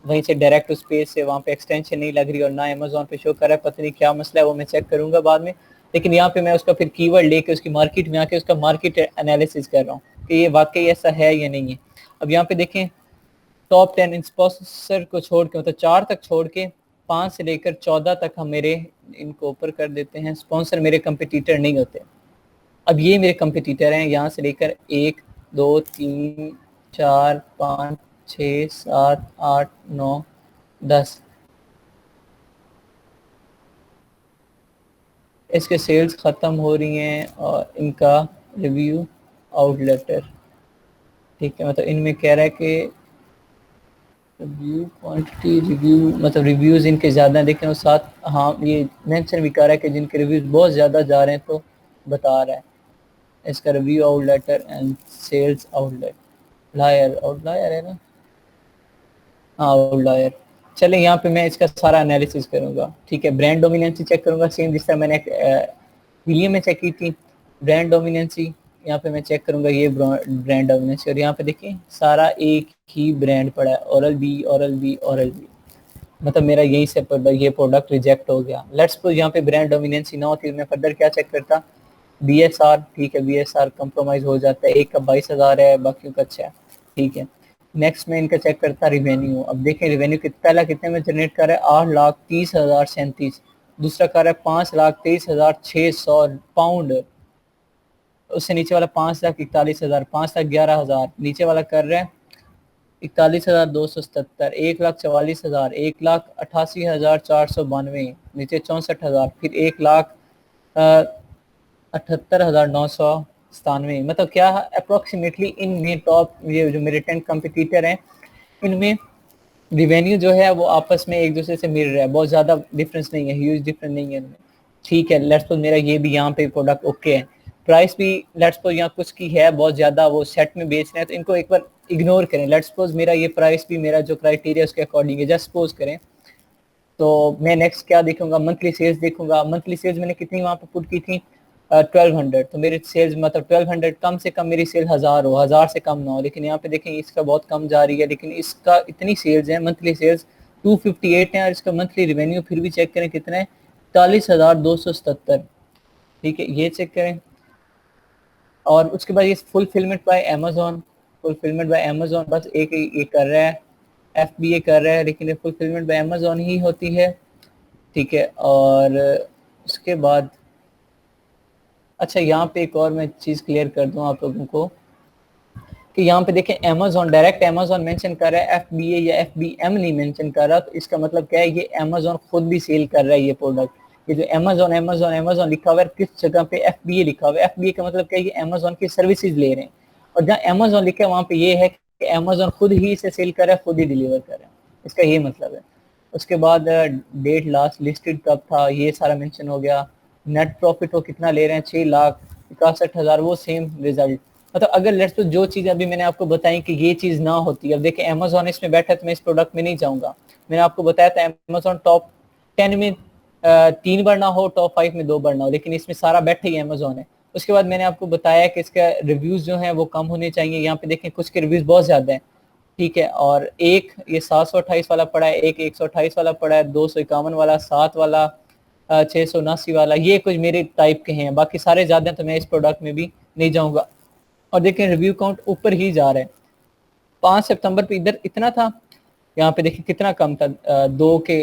वहीं से डायरेक्ट उस पेज से वहाँ पे एक्सटेंशन नहीं लग रही और ना अमेजोन पे शो कर रहा है, पता नहीं क्या मसला है, वो मैं चेक करूँगा बाद में। लेकिन यहाँ पे मैं उसका फिर कीवर्ड लेके उसकी मार्केट में आके उसका मार्केट एनालिसिस कर रहा हूँ कि ये वाकई ऐसा है या नहीं है। अब यहाँ पे देखें, टॉप 10 स्पॉन्सर को छोड़ के, मतलब 4 तक छोड़ के 5 से लेकर 14 तक हम मेरे इनको ऊपर कर देते हैं, स्पॉन्सर मेरे कंपटीटर नहीं होते। अब ये मेरे कंपटीटर हैं, यहाँ से लेकर 1 2 3 4 5 6 7 8 9 10, इसके सेल्स ख़त्म हो रही हैं और इनका रिव्यू आउटलेटर। ठीक है, मतलब इनमें कह रहा है कि रिव्यू क्वांटिटी, रिव्यू मतलब रिव्यूज़ इनके ज़्यादा देखें और साथ हाँ ये मेंशन भी कर रहा है कि जिनके रिव्यूज़ बहुत ज़्यादा जा रहे हैं, तो बता रहा है इसका रिव्यू आउटलेटर एंड सेल्स आउटलेट, आउटलायर है ना, हाँ आउटलायर। चलें यहाँ पे मैं इसका सारा एनालिसिस करूँगा। ठीक है, ब्रांड डोमिनेंसी चेक करूँगा, सेम जिस तरह मैंने हीलियम में चेक की थी। ब्रांड डोमिनेंसी यहाँ पे मैं चेक करूँगा, ये ब्रांड डोमिनेंसी, और यहाँ पे देखिए सारा एक ही ब्रांड पड़ा है, Oral B Oral B Oral B, मतलब मेरा यहीं से ये प्रोडक्ट रिजेक्ट हो गया। लेट्स सपोज यहाँ पे ब्रांड डोमिनेंसी ना होती, मैं फर्दर क्या चेक करता, BSR। ठीक है, BSR कंप्रोमाइज हो जाता है, एक का 22,000 है, बाकियों का अच्छा है। ठीक है, नेक्स्ट में इनका चेक करता रिवेन्यू। अब देखें रिवेन्यू पहला कितने में जनरेट कर रहा है, 8,30,037। दूसरा कर रहा है 5,23,600 पाउंड। उससे नीचे वाला 5,41,000, 5,11,000। नीचे वाला कर रहा है 41,277, 1,44,000, 1,88,492, नीचे 64,000, फिर 1,78,997। मतलब क्या अप्रोक्सीमेटली इनमें टॉप ये जो मेरे 10 कंपटीटर हैं, इनमें रिवेन्यू जो है वो आपस में एक दूसरे से मिल रहा है, बहुत ज़्यादा डिफरेंस नहीं है, ह्यूज डिफरेंस नहीं है इनमें। ठीक है, लेट्स सपोज मेरा ये भी यहाँ पे प्रोडक्ट ओके है, प्राइस भी लेट्स सपोज यहाँ कुछ की है बहुत ज़्यादा, वो सेट में बेच रहे हैं, तो इनको एक बार इग्नोर करें। लेट्स सपोज मेरा ये प्राइस भी मेरा जो क्राइटेरिया उसके अकॉर्डिंग है, जस्ट सपोज करें तो मैं नेक्स्ट क्या देखूंगा, मंथली सेल्स देखूंगा। मंथली सेल्स मैंने कितनी वहां पे पुट की थी, 1200। तो मेरी सेल्स मतलब 1200, कम से कम मेरी सेल 1000 हो, 1000 से कम ना हो। लेकिन यहाँ पे देखें इसका बहुत कम जा रही है, लेकिन इसका इतनी सेल्स है, मंथली सेल्स 258 है, और इसका मंथली रेवेन्यू फिर भी चेक करें कितना है, 40,277। ठीक है, ये चेक करें। और उसके बाद ये fulfilment bye Amazon, fulfilment bye Amazon बस एक ये कर रहा है, FBA कर रहा है, लेकिन ये फुलफिलमेंट बाय अमेजोन ही होती है। ठीक है, और उसके बाद अच्छा यहाँ पे एक और मैं चीज़ क्लियर कर दूं आप लोगों को कि यहाँ पे देखें अमेजोन, डायरेक्ट अमेजोन मेंशन कर रहा है, FBA या FBM नहीं मेंशन कर रहा। तो इसका मतलब क्या है, ये अमेजोन खुद भी सेल कर रहा है ये प्रोडक्ट। ये जो अमेजोन अमेजोन अमेजोन लिखा हुआ है, किस जगह पे FBA लिखा हुआ है, FBA का मतलब क्या है, ये अमेजोन की सर्विसेज ले रहे हैं। और जहाँ अमेजोन लिखा है वहाँ पे ये है कि अमेजोन खुद ही इसे सेल कर रहा है, खुद ही डिलीवर कर रहा है, इसका ये मतलब है। उसके बाद डेट लास्ट लिस्टेड कब था, ये सारा मेंशन हो गया। नेट प्रॉफिट वो कितना ले रहे हैं, 6,61,000, वो सेम रिजल्ट। मतलब अगर लेट्स तो जो चीज़ अभी मैंने आपको बताई कि ये चीज़ ना होती, अब देखिए अमेजोन इसमें बैठा तो मैं इस प्रोडक्ट में नहीं जाऊंगा। मैंने आपको बताया था अमेजोन टॉप 10 में 3 बार ना हो, टॉप 5 में 2 बार ना हो, लेकिन इसमें सारा बैठा ही अमेजोन है। उसके बाद मैंने आपको बताया कि इसका रिव्यूज जो है वो कम होने चाहिए। यहाँ पे देखें कुछ के रिव्यूज बहुत ज्यादा है। ठीक है, और एक ये 728 वाला पड़ा है, एक 128 वाला पड़ा है, 251 वाला, 7 वाला, 679 वाला, ये कुछ मेरे टाइप के हैं। बाकी सारे ज्यादा हैं, तो मैं इस प्रोडक्ट में भी नहीं जाऊंगा। और देखें रिव्यू काउंट ऊपर ही जा रहा है। 5 सितंबर पे इधर इतना था, यहाँ पे देखिए कितना कम था, 2 के।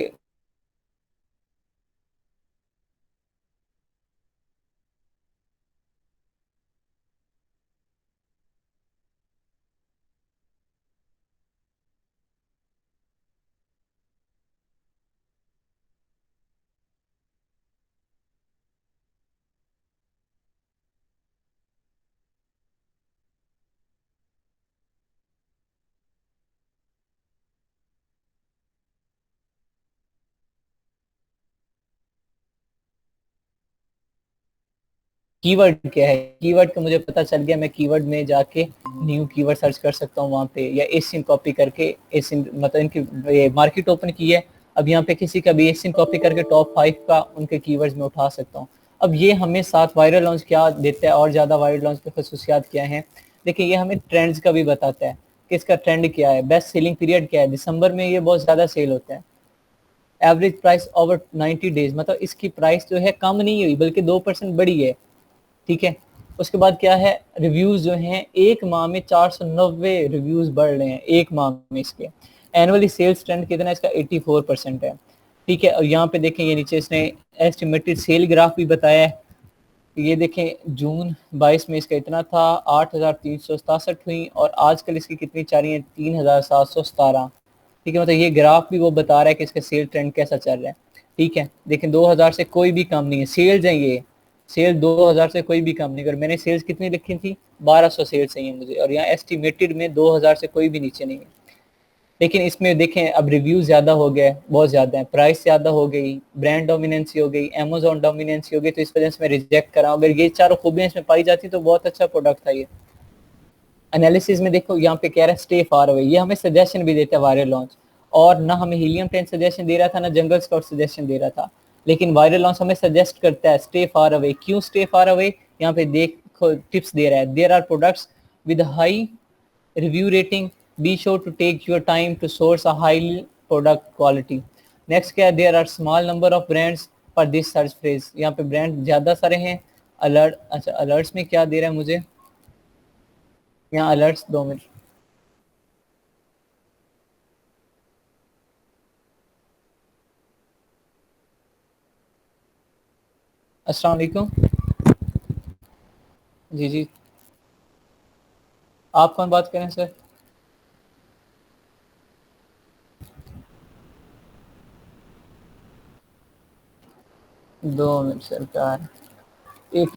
कीवर्ड क्या है, कीवर्ड का मुझे पता चल गया। मैं कीवर्ड में जाके न्यू कीवर्ड सर्च कर सकता हूँ वहाँ पे, या एसिन कॉपी करके, एसिन मतलब इनकी मार्केट ओपन की है। अब यहाँ पे किसी का भी एसिन कॉपी करके टॉप 5 का उनके कीवर्ड्स में उठा सकता हूँ। अब ये हमें साथ वायरल लॉन्च क्या देता है, और ज़्यादा वायरल लॉन्च की खसूसियात क्या है। देखिए ये हमें ट्रेंड्स का भी बताता है कि इसका ट्रेंड क्या है, बेस्ट सेलिंग पीरियड क्या है। दिसंबर में ये बहुत ज़्यादा सेल होता है। एवरेज प्राइस ओवर 90 डेज, मतलब इसकी प्राइस जो है कम नहीं हुई बल्कि 2% बढ़ी है। ठीक है, उसके बाद क्या है, रिव्यूज जो हैं एक माह में 490 रिव्यूज बढ़ रहे हैं एक माह में इसके। एनुअली सेल्स ट्रेंड कितना है इसका, 84% है। ठीक है, और यहाँ पे देखें ये नीचे इसने एस्टिमेटेड सेल ग्राफ भी बताया है। ये देखें जून 22 में इसका इतना था, 8,367 हुई, और आजकल इसकी कितनी चाह रही है, 3,717। ठीक है, मतलब ये ग्राफ भी वो बता रहा है कि इसका सेल ट्रेंड कैसा चल रहा है। ठीक है, लेकिन 2000 से कोई भी कम नहीं है सेल्स है ये। सेल 2000 से कोई भी कम नहीं। अगर मैंने सेल्स कितनी लिखी थी, 1200 सेल्स चाहिए मुझे, और यहाँ एस्टिमेटेड में 2000 से कोई भी नीचे नहीं है। लेकिन इसमें देखें अब रिव्यूज ज़्यादा हो गए, बहुत ज़्यादा है, प्राइस ज़्यादा हो गई, ब्रांड डोमिनेंसी हो गई, अमेजोन डोमिनेंसी हो गई, तो इस वजह से मैं रिजेक्ट करा। अगर ये चारों खूबियाँ इसमें पाई जाती तो बहुत अच्छा प्रोडक्ट था ये। एनालिसिस में देखो यहाँ पे कह रहा है स्टे फार अवे, ये हमें सजेशन भी देता है वायरल लॉन्च। और ना हमें हीलियम 10 सजेशन दे रहा था, ना जंगल स्काउट सजेशन दे रहा था। लेकिन वायरल लॉन्च हमें सजेस्ट करता है स्टे फार अवे। क्यों स्टे फार अवे, यहाँ पे देखो टिप्स दे रहा है। There are products with high review rating, be sure to take your time to source a high product quality. Next क्या है, there are small number of brands for this search phrase, यहाँ पे brand ज़्यादा सारे हैं। Alert, अच्छा alerts में क्या दे रहा है मुझे, यहाँ अलर्ट्स 2 मिनट। अस्सलाम वालेकुम। जी जी, आप कौन बात करें सर। 2 मिनट सरकार, एक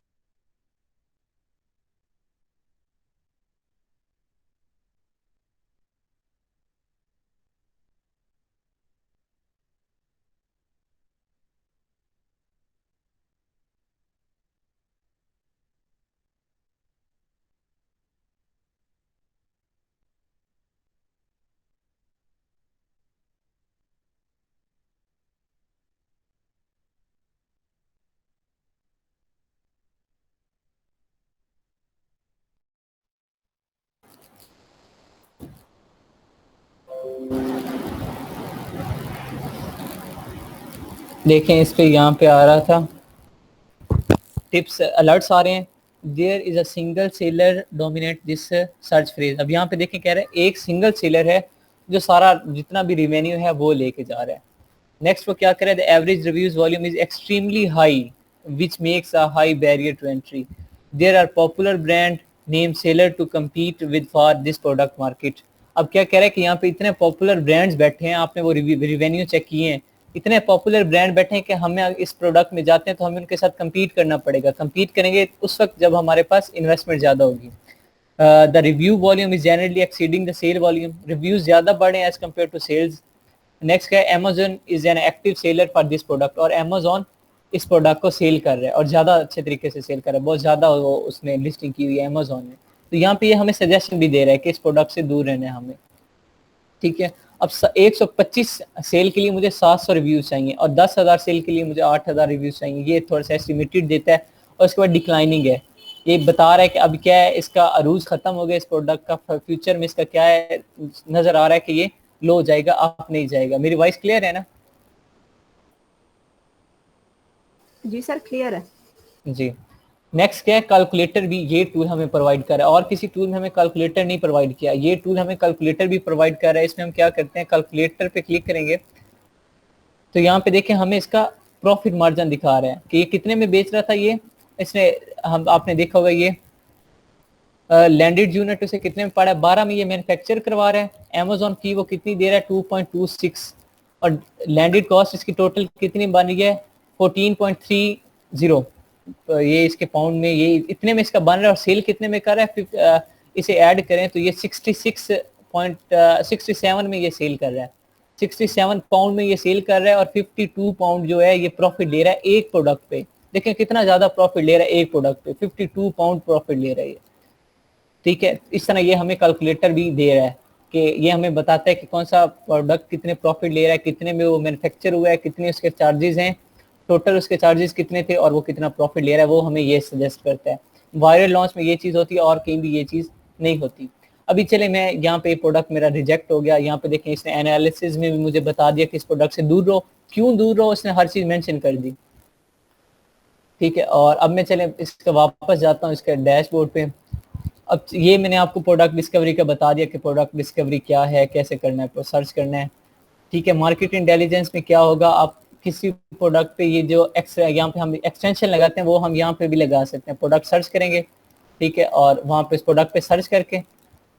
देखें इस पे यहाँ पे आ रहा था, टिप्स अलर्ट्स आ रहे हैं, there is a single seller dominate this search phrase. अब यहाँ पे देखें कह रहे हैं एक सिंगल सेलर है जो सारा जितना भी रिवेन्यू है वो लेके जा रहा है। नेक्स्ट वो क्या करे, the average reviews volume is extremely high which makes a high barrier to entry, there are popular brand name seller to compete with for this product market. अब क्या कह रहा है कि यहाँ पे इतने पॉपुलर ब्रांड्स बैठे हैं, आपने वो रिवेन्यू चेक किए हैं, इतने पॉपुलर ब्रांड बैठे हैं कि हमें इस प्रोडक्ट में जाते हैं तो हमें उनके साथ कम्पीट करना पड़ेगा। कम्पीट करेंगे उस वक्त जब हमारे पास इन्वेस्टमेंट ज़्यादा होगी। The review volume is generally exceeding the sale volume, reviews ज़्यादा बढ़े as compare to sales. Next क्या है, Amazon is an active seller for this product, और अमेजोन इस प्रोडक्ट को सेल कर रहा है और ज़्यादा अच्छे तरीके से सेल कर रहा है, बहुत ज़्यादा वो उसने लिस्टिंग की हुई है अमेजोन ने। तो यहाँ पे ये हमें सजेशन भी दे रहा है कि इस प्रोडक्ट से दूर रहना है हमें। ठीक है, अब 125 सेल के लिए मुझे 700 रिव्यूज चाहिए और 10,000 सेल के लिए मुझे 8,000 रिव्यूज चाहिए। ये थोड़ा सा एस्टिमेटेड देता है और उसके बाद डिक्लाइनिंग है, ये बता रहा है कि अब क्या है, इसका अरूज खत्म हो गया इस प्रोडक्ट का, फ्यूचर में इसका क्या है, नजर आ रहा है कि ये लो हो जाएगा, अप नहीं जाएगा। मेरी वॉइस क्लियर है ना? जी सर क्लियर है। जी। नेक्स्ट क्या है, कैलकुलेटर भी ये टूल हमें प्रोवाइड कर रहा है, और किसी टूल में हमें कैलकुलेटर नहीं प्रोवाइड किया, ये टूल हमें कैलकुलेटर भी प्रोवाइड कर रहा है। इसमें हम क्या करते हैं, कैलकुलेटर पे क्लिक करेंगे तो यहाँ पे देखें हमें इसका प्रॉफिट मार्जिन दिखा रहा है कि ये कितने में बेच रहा था ये, इसने हम आपने देखा होगा ये लैंडेड यूनिट उसे कितने में पड़ा है, 12 में ये मैन्युफैक्चर करवा रहा है। अमेजोन की वो कितनी दे रहा है, 2.26, और लैंडेड कॉस्ट इसकी टोटल कितनी बन रही है, 14.30। तो ये इसके पाउंड में ये इतने में इसका बन रहा है, और सेल कितने में कर रहा है, इसे ऐड करें तो ये 66.67 में ये सेल कर रहा है, 67 पाउंड में ये सेल कर रहा है, और 52 पाउंड जो है ये प्रॉफिट ले रहा है एक प्रोडक्ट पे। देखें कितना ज्यादा प्रॉफिट ले रहा है एक प्रोडक्ट पे, 52 पाउंड प्रॉफिट ले रहा है ये। ठीक है, इस तरह ये हमें कैलकुलेटर भी दे रहा है कि ये हमें बताता है कि कौन सा प्रोडक्ट कितने प्रॉफिट ले रहा है, कितने में वो मैन्युफैक्चर हुआ है, कितने उसके चार्जेस हैं, टोटल उसके चार्जेस कितने थे, और वो कितना प्रॉफिट ले रहा है, वो हमें ये सजेस्ट करता है। वायरल लॉन्च में ये चीज़ होती है और कहीं भी ये चीज़ नहीं होती। अभी चले, मैं यहाँ पे प्रोडक्ट मेरा रिजेक्ट हो गया, यहाँ पे देखें इसने एनालिसिस में भी मुझे बता दिया कि इस प्रोडक्ट से दूर रहो, क्यों दूर रहो, उसने हर चीज़ मेंशन कर दी। ठीक है, और अब मैं चले इसका वापस जाता हूँ इसके डैशबोर्ड पे। अब ये मैंने आपको प्रोडक्ट डिस्कवरी का बता दिया कि प्रोडक्ट डिस्कवरी क्या है, कैसे करना है, सर्च करना है। ठीक है, मार्केट इंटेलिजेंस में क्या होगा, आप किसी प्रोडक्ट पे ये जो यहाँ पे हम एक्सटेंशन लगाते हैं वो हम यहाँ पे भी लगा सकते हैं। प्रोडक्ट सर्च करेंगे, ठीक है, और वहाँ पे इस प्रोडक्ट पे सर्च करके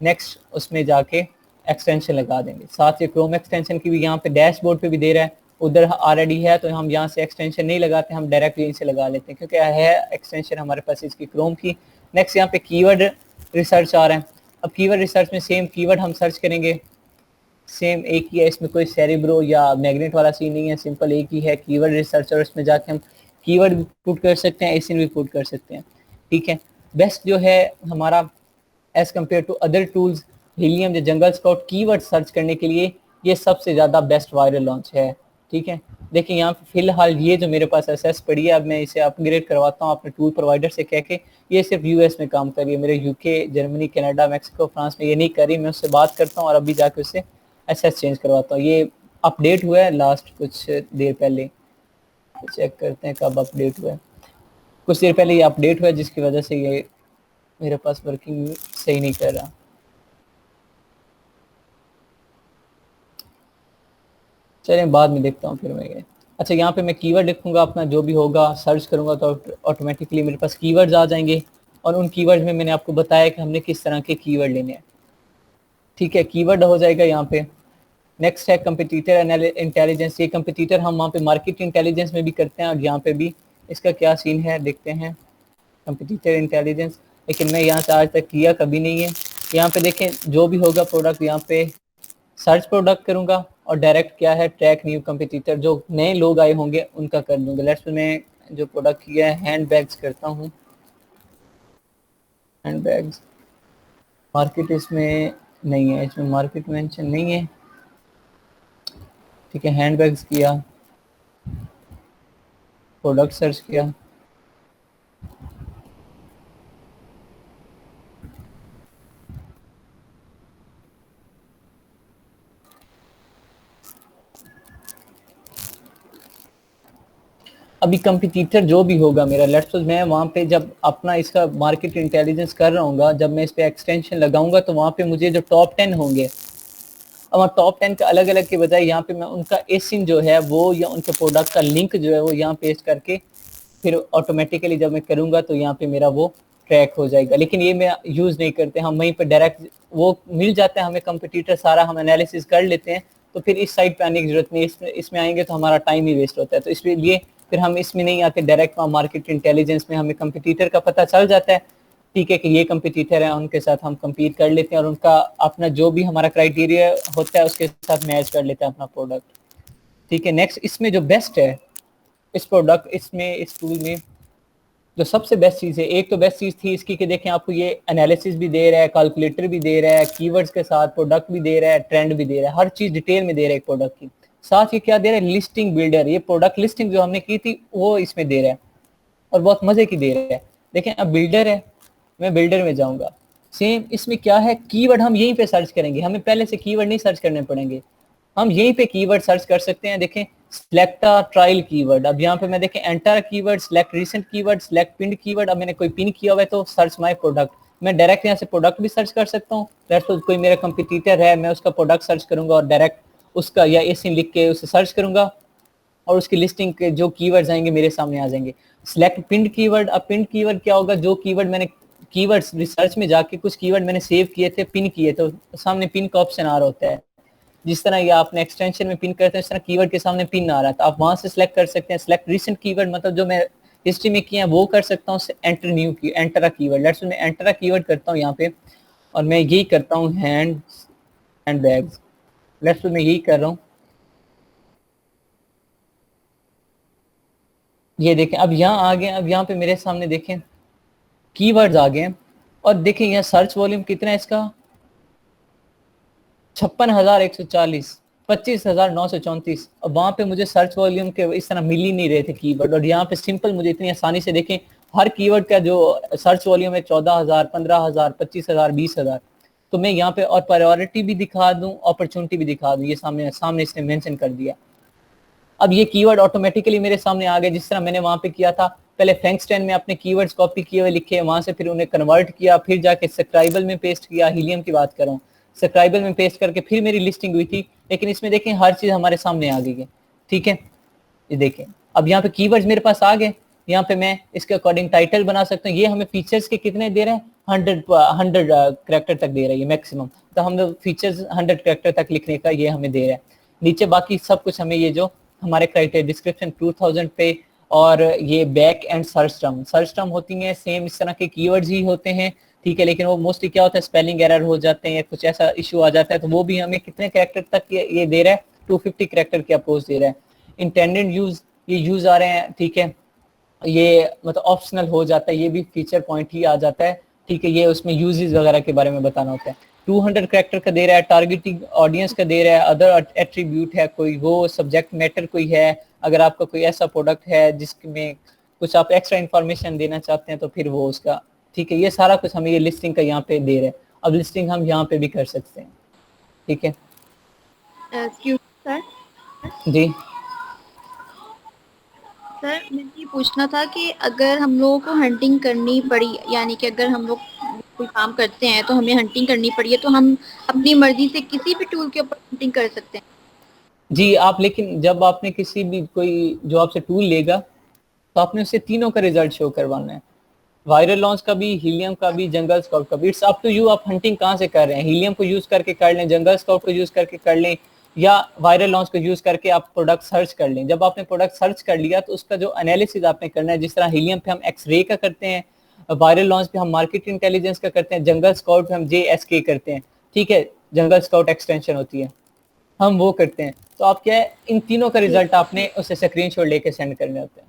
नेक्स्ट उसमें जाके एक्सटेंशन लगा देंगे। साथ ही क्रोम एक्सटेंशन की भी यहाँ पे डैशबोर्ड पे भी दे रहा है, उधर ऑलरेडी है तो हम यहाँ से एक्सटेंशन नहीं लगाते, हम डायरेक्ट यहीं से लगा लेते हैं क्योंकि है एक्सटेंशन हमारे पास इसकी क्रोम की। नेक्स्ट यहाँ पे कीवर्ड रिसर्च आ रहा है। अब कीवर्ड रिसर्च में सेम कीवर्ड हम सर्च करेंगे, सेम एक ही है, इसमें कोई सेरिब्रो या मैग्नेट वाला सीन नहीं है, सिंपल एक ही है कीवर्ड रिसर्च, और इसमें जाके हम कीवर्ड भी पुट कर सकते हैं, एसिन भी पुट कर सकते हैं। ठीक है, बेस्ट जो है हमारा as compare to other tools, Helium या जंगल स्काउट कीवर्ड सर्च करने के लिए ये सबसे ज़्यादा बेस्ट वायरल लॉन्च है। ठीक है, देखिए यहाँ पे फिलहाल ये जो मेरे पास एसेस पड़ी है, अब मैं इसे अपग्रेड करवाता हूँ अपने टूल प्रोवाइडर से कह के, ये सिर्फ यूएस में काम कर रही है, मेरे UK, Germany, Canada, Mexico, France में ये नहीं कर रही। मैं उससे बात करता हूँ और अभी जाके उससे एसेस चेंज करवाता हूँ। ये अपडेट हुआ है लास्ट कुछ देर पहले, चेक करते हैं कब अपडेट हुआ है, कुछ देर पहले ये अपडेट हुआ है, जिसकी वजह से ये मेरे पास वर्किंग सही नहीं कर रहा। चलिए बाद में देखता हूँ फिर मैं ये। अच्छा, यहाँ पे मैं कीवर्ड लिखूंगा अपना, जो भी होगा सर्च करूंगा तो ऑटोमेटिकली मेरे पास कीवर्ड्स आ जाएंगे, और उन कीवर्ड्स में मैंने आपको बताया कि हमने किस तरह के कीवर्ड लेने हैं। ठीक है, कीवर्ड हो जाएगा यहाँ पे। नेक्स्ट है कंपटीटर इंटेलिजेंस, ये कंपटीटर हम वहाँ पे मार्केट इंटेलिजेंस में भी करते हैं, और यहाँ पे भी इसका क्या सीन है देखते हैं, कंपटीटर इंटेलिजेंस। लेकिन मैं यहाँ से आज तक किया कभी नहीं है। यहाँ पे देखें जो भी होगा प्रोडक्ट, यहाँ पे सर्च प्रोडक्ट करूंगा और डायरेक्ट क्या है ट्रैक न्यू कंपटीटर, जो नए लोग आए होंगे उनका कर दूंगा। लेट्स मैं जो प्रोडक्ट किया है हैंड बैग्स करता हूँ, हैंड बैग्स, मार्केट इसमें नहीं है, इसमें मार्केट मेंशन नहीं है। ठीक है, हैंड बैग्स किया, प्रोडक्ट सर्च किया, अभी कंपटीटर जो भी होगा मेरा, लेट्स सपोज मैं वहाँ पे जब अपना इसका मार्केट इंटेलिजेंस कर रहा हूँ, जब मैं इस पे एक्सटेंशन लगाऊंगा तो वहाँ पे मुझे जो टॉप 10 होंगे, अब टॉप 10 का अलग अलग के बजाय यहाँ पे मैं उनका एसिन जो है वो या उनके प्रोडक्ट का लिंक जो है वो यहाँ पेस्ट करके फिर ऑटोमेटिकली जब मैं करूँगा तो यहाँ पे मेरा वो ट्रैक हो जाएगा। लेकिन ये मैं यूज़ नहीं करते, हम वहीं पर डायरेक्ट वो मिल जाता है हमें कंपटीटर सारा, हम एनालिसिस कर लेते हैं, तो फिर इस साइड पे आने की जरूरत नहीं, इसमें आएंगे तो हमारा टाइम ही वेस्ट होता है। तो इसलिए फिर हम इसमें नहीं आते, डायरेक्ट वहाँ मार्केट इंटेलिजेंस में हमें कंपटीटर का पता चल जाता है, ठीक है कि ये कंपटीटर है, उनके साथ हम compete कर लेते हैं और उनका अपना जो भी हमारा क्राइटेरिया होता है उसके साथ मैच कर लेते हैं अपना प्रोडक्ट, ठीक है। नेक्स्ट इसमें जो बेस्ट है इस प्रोडक्ट, इसमें इस टूल में जो सबसे बेस्ट चीज़ है, एक तो बेस्ट चीज़ थी इसकी कि देखें आपको ये एनालिसिस भी दे रहा है, कैलकुलेटर भी दे रहा है, कीवर्ड्स के साथ प्रोडक्ट भी दे रहा है, ट्रेंड भी दे रहा है, हर चीज़ डिटेल में दे रहा है एक प्रोडक्ट की। साथ ही क्या दे रहा है, लिस्टिंग बिल्डर, ये प्रोडक्ट लिस्टिंग जो हमने की थी वो इसमें दे रहा है और बहुत मजे की दे रहा है। देखें अब बिल्डर है, मैं बिल्डर में जाऊंगा, सेम इसमें क्या है, कीवर्ड हम यहीं पे सर्च करेंगे, हमें पहले से कीवर्ड नहीं सर्च करने पड़ेंगे, हम यहीं पे कीवर्ड सर्च कर सकते हैं। देखें सिलेक्ट ट्रायल कीवर्ड, अब यहाँ पे मैं देखें enter keyword, select recent keyword, select pin keyword, अब मैंने कोई पिन किया हुआ है तो सर्च माय प्रोडक्ट, मैं डायरेक्ट यहाँ से प्रोडक्ट भी सर्च कर सकता हूँ। कोई मेरा कंपटीटर है, मैं उसका प्रोडक्ट सर्च करूंगा और डायरेक्ट उसका या एसिन लिख के उसे सर्च करूंगा और उसकी लिस्टिंग के जो कीवर्ड्स आएंगे मेरे सामने आ जाएंगे। सिलेक्ट पिन कीवर्ड, अब पिन कीवर्ड क्या होगा, जो कीवर्ड मैंने कीवर्ड्स रिसर्च में जाके कुछ कीवर्ड मैंने सेव किए थे, पिन किए, तो सामने पिन का ऑप्शन आ रहा होता है, जिस तरह ये आपने एक्सटेंशन में पिन करते हैं इस तरह कीवर्ड के सामने पिन आ रहा है, तो आप वहां से सिलेक्ट कर सकते हैं। सिलेक्ट रिसेंट कीवर्ड, मतलब जो मैं हिस्ट्री में किया है वो कर सकता हूँ। एंटर न्यू की, एंटर अ कीवर्ड, लेट्स मैं एंटर अ कीवर्ड करता हूँ यहाँ पे और मैं यही करता हूँ हैंड बैग्स, लेट्स मैं यही कर रहा हूँ। ये देखें अब यहाँ आ गए, अब यहाँ पे मेरे सामने देखें कीवर्ड्स आ गए और देखें यहाँ सर्च वॉल्यूम कितना है इसका, 56,140, 25,934। अब वहाँ पे मुझे सर्च वॉल्यूम के इस तरह मिल ही नहीं रहे थे कीवर्ड, और यहाँ पे सिंपल मुझे इतनी आसानी से देखें हर कीवर्ड का जो सर्च वॉल्यूम है 14,000, 15,000, 25,000, 20,000, तो मैं यहाँ पे और प्रायोरिटी भी दिखा दूँ, अपॉर्चुनिटी भी दिखा दूँ, ये सामने इसने मेंशन कर दिया। अब ये कीवर्ड ऑटोमेटिकली मेरे सामने आ गए, जिस तरह मैंने वहां पे किया था, पहले फैंक्सटेन में अपने कीवर्ड्स कॉपी किए हुए लिखे, वहां से फिर उन्हें कन्वर्ट किया, फिर जाके स्क्राइबल में पेस्ट किया, हीलियम की बात कर रहा हूँ, स्क्राइबल में पेस्ट करके फिर मेरी लिस्टिंग हुई थी। लेकिन इसमें देखें हर चीज हमारे सामने आ गई है, ठीक है। ये देखें अब यहाँ पे कीवर्ड्स मेरे पास आ गए, यहाँ पे मैं इसके अकॉर्डिंग टाइटल बना सकता हूँ। ये हमें फीचर्स के कितने दे रहे हैं, 100 कैरेक्टर तक दे रहा है ये मैक्सिमम, तो हम लोग फीचर्स 100 कैरेक्टर तक लिखने का ये हमें दे रहा है। नीचे बाकी सब कुछ हमें ये जो हमारे क्राइटेरिया डिस्क्रिप्शन 2000 पे, और ये बैक एंड सर्च टर्म होती हैं, सेम इस तरह के कीवर्ड्स ही होते हैं, ठीक है। लेकिन वो मोस्टली क्या होता है, स्पेलिंग एरर हो जाते हैं या कुछ ऐसा इशू आ जाता है, तो वो भी हमें कितने कैरेक्टर तक ये दे रहा है, 250 कैरेक्टर की अप्रोच दे रहा है। इंटेंडेड यूज, ये यूज आ रहे हैं, ठीक है, ये मतलब ऑप्शनल हो जाता है, ये भी फीचर पॉइंट ही आ जाता है, ठीक है। ये उसमें यूजेस वगैरह के बारे में बताना होता है। 200 कैरेक्टर का दे रहा है, टारगेटिंग ऑडियंस का दे रहा है, अदर एट्रीब्यूट है कोई, वो सब्जेक्ट मैटर कोई है, अगर आपका कोई ऐसा प्रोडक्ट है जिसमें कुछ आप एक्स्ट्रा इन्फॉर्मेशन देना चाहते हैं तो फिर वो उसका, ठीक है। ये सारा कुछ हमें ये लिस्टिंग का यहाँ पे दे रहा है। अब लिस्टिंग हम यहाँ पे भी कर सकते हैं, ठीक है। सर जी सर मुझे ये पूछना था कि अगर हम लोगों को हंटिंग करनी पड़ी, यानी कि अगर हम लोग कोई काम करते हैं तो हमें हंटिंग करनी पड़ी है, तो हम अपनी मर्जी से किसी भी टूल के ऊपर हंटिंग कर सकते हैं? जी, आप लेकिन जब आपने किसी भी कोई जो आपसे टूल लेगा तो आपने उससे तीनों का रिजल्ट शो करवाना है, वायरल लॉन्च का भी, हीलियम का भी, जंगल स्काउट का भी। इट्स अप टू यू, आप हंटिंग कहाँ से कर रहे हैं, हीलियम को यूज करके कर लें, जंगल स्काउट को यूज करके कर लें, या वायरल लॉन्च को यूज करके आप प्रोडक्ट सर्च कर लें। जब आपने प्रोडक्ट सर्च कर लिया तो उसका जो एनालिसिस आपने करना है, जिस तरह हीलियम पे हम एक्सरे का करते हैं, वायरल लॉन्च पे हम मार्केट इंटेलिजेंस का करते हैं, जंगल स्काउट पे हम JSK करते हैं, ठीक है, जंगल स्काउट एक्सटेंशन होती है, हम वो करते हैं। तो आप क्या है, इन तीनों का रिजल्ट आपने उसे स्क्रीनशॉट लेके सेंड करने होते हैं,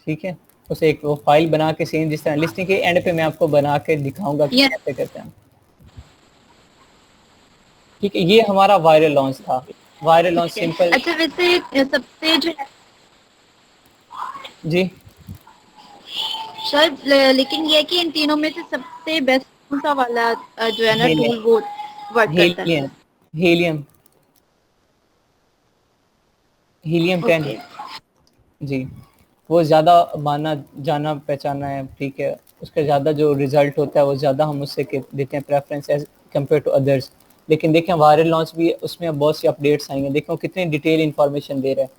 ठीक है। उसे एक वो फाइल बना के सेम जिस तरह लिस्टिंग के एंड पे मैं आपको बना के दिखाऊंगा कि कैसे करते हैं, ठीक है। ये हमारा वायरल लॉन्च था, वायरल लॉन्च सिंपल। अच्छा वैसे सबसे जो जी सर, लेकिन ये कि इन तीनों में से सबसे बेस्ट कौन सा वाला जो है ना टूल वो वर्क करता है? हीलियम, हीलियम हीलियम 10, जी, वो ज़्यादा माना जाना पहचाना है, ठीक है, उसका ज़्यादा जो रिजल्ट होता है वो ज़्यादा हम उससे देते हैं preference as compare to others. लेकिन देखें वायरल लॉन्च भी उसमें अब बहुत सी अपडेट्स आएंगे, देखो कितनी डिटेल इन्फॉर्मेशन दे रहा है,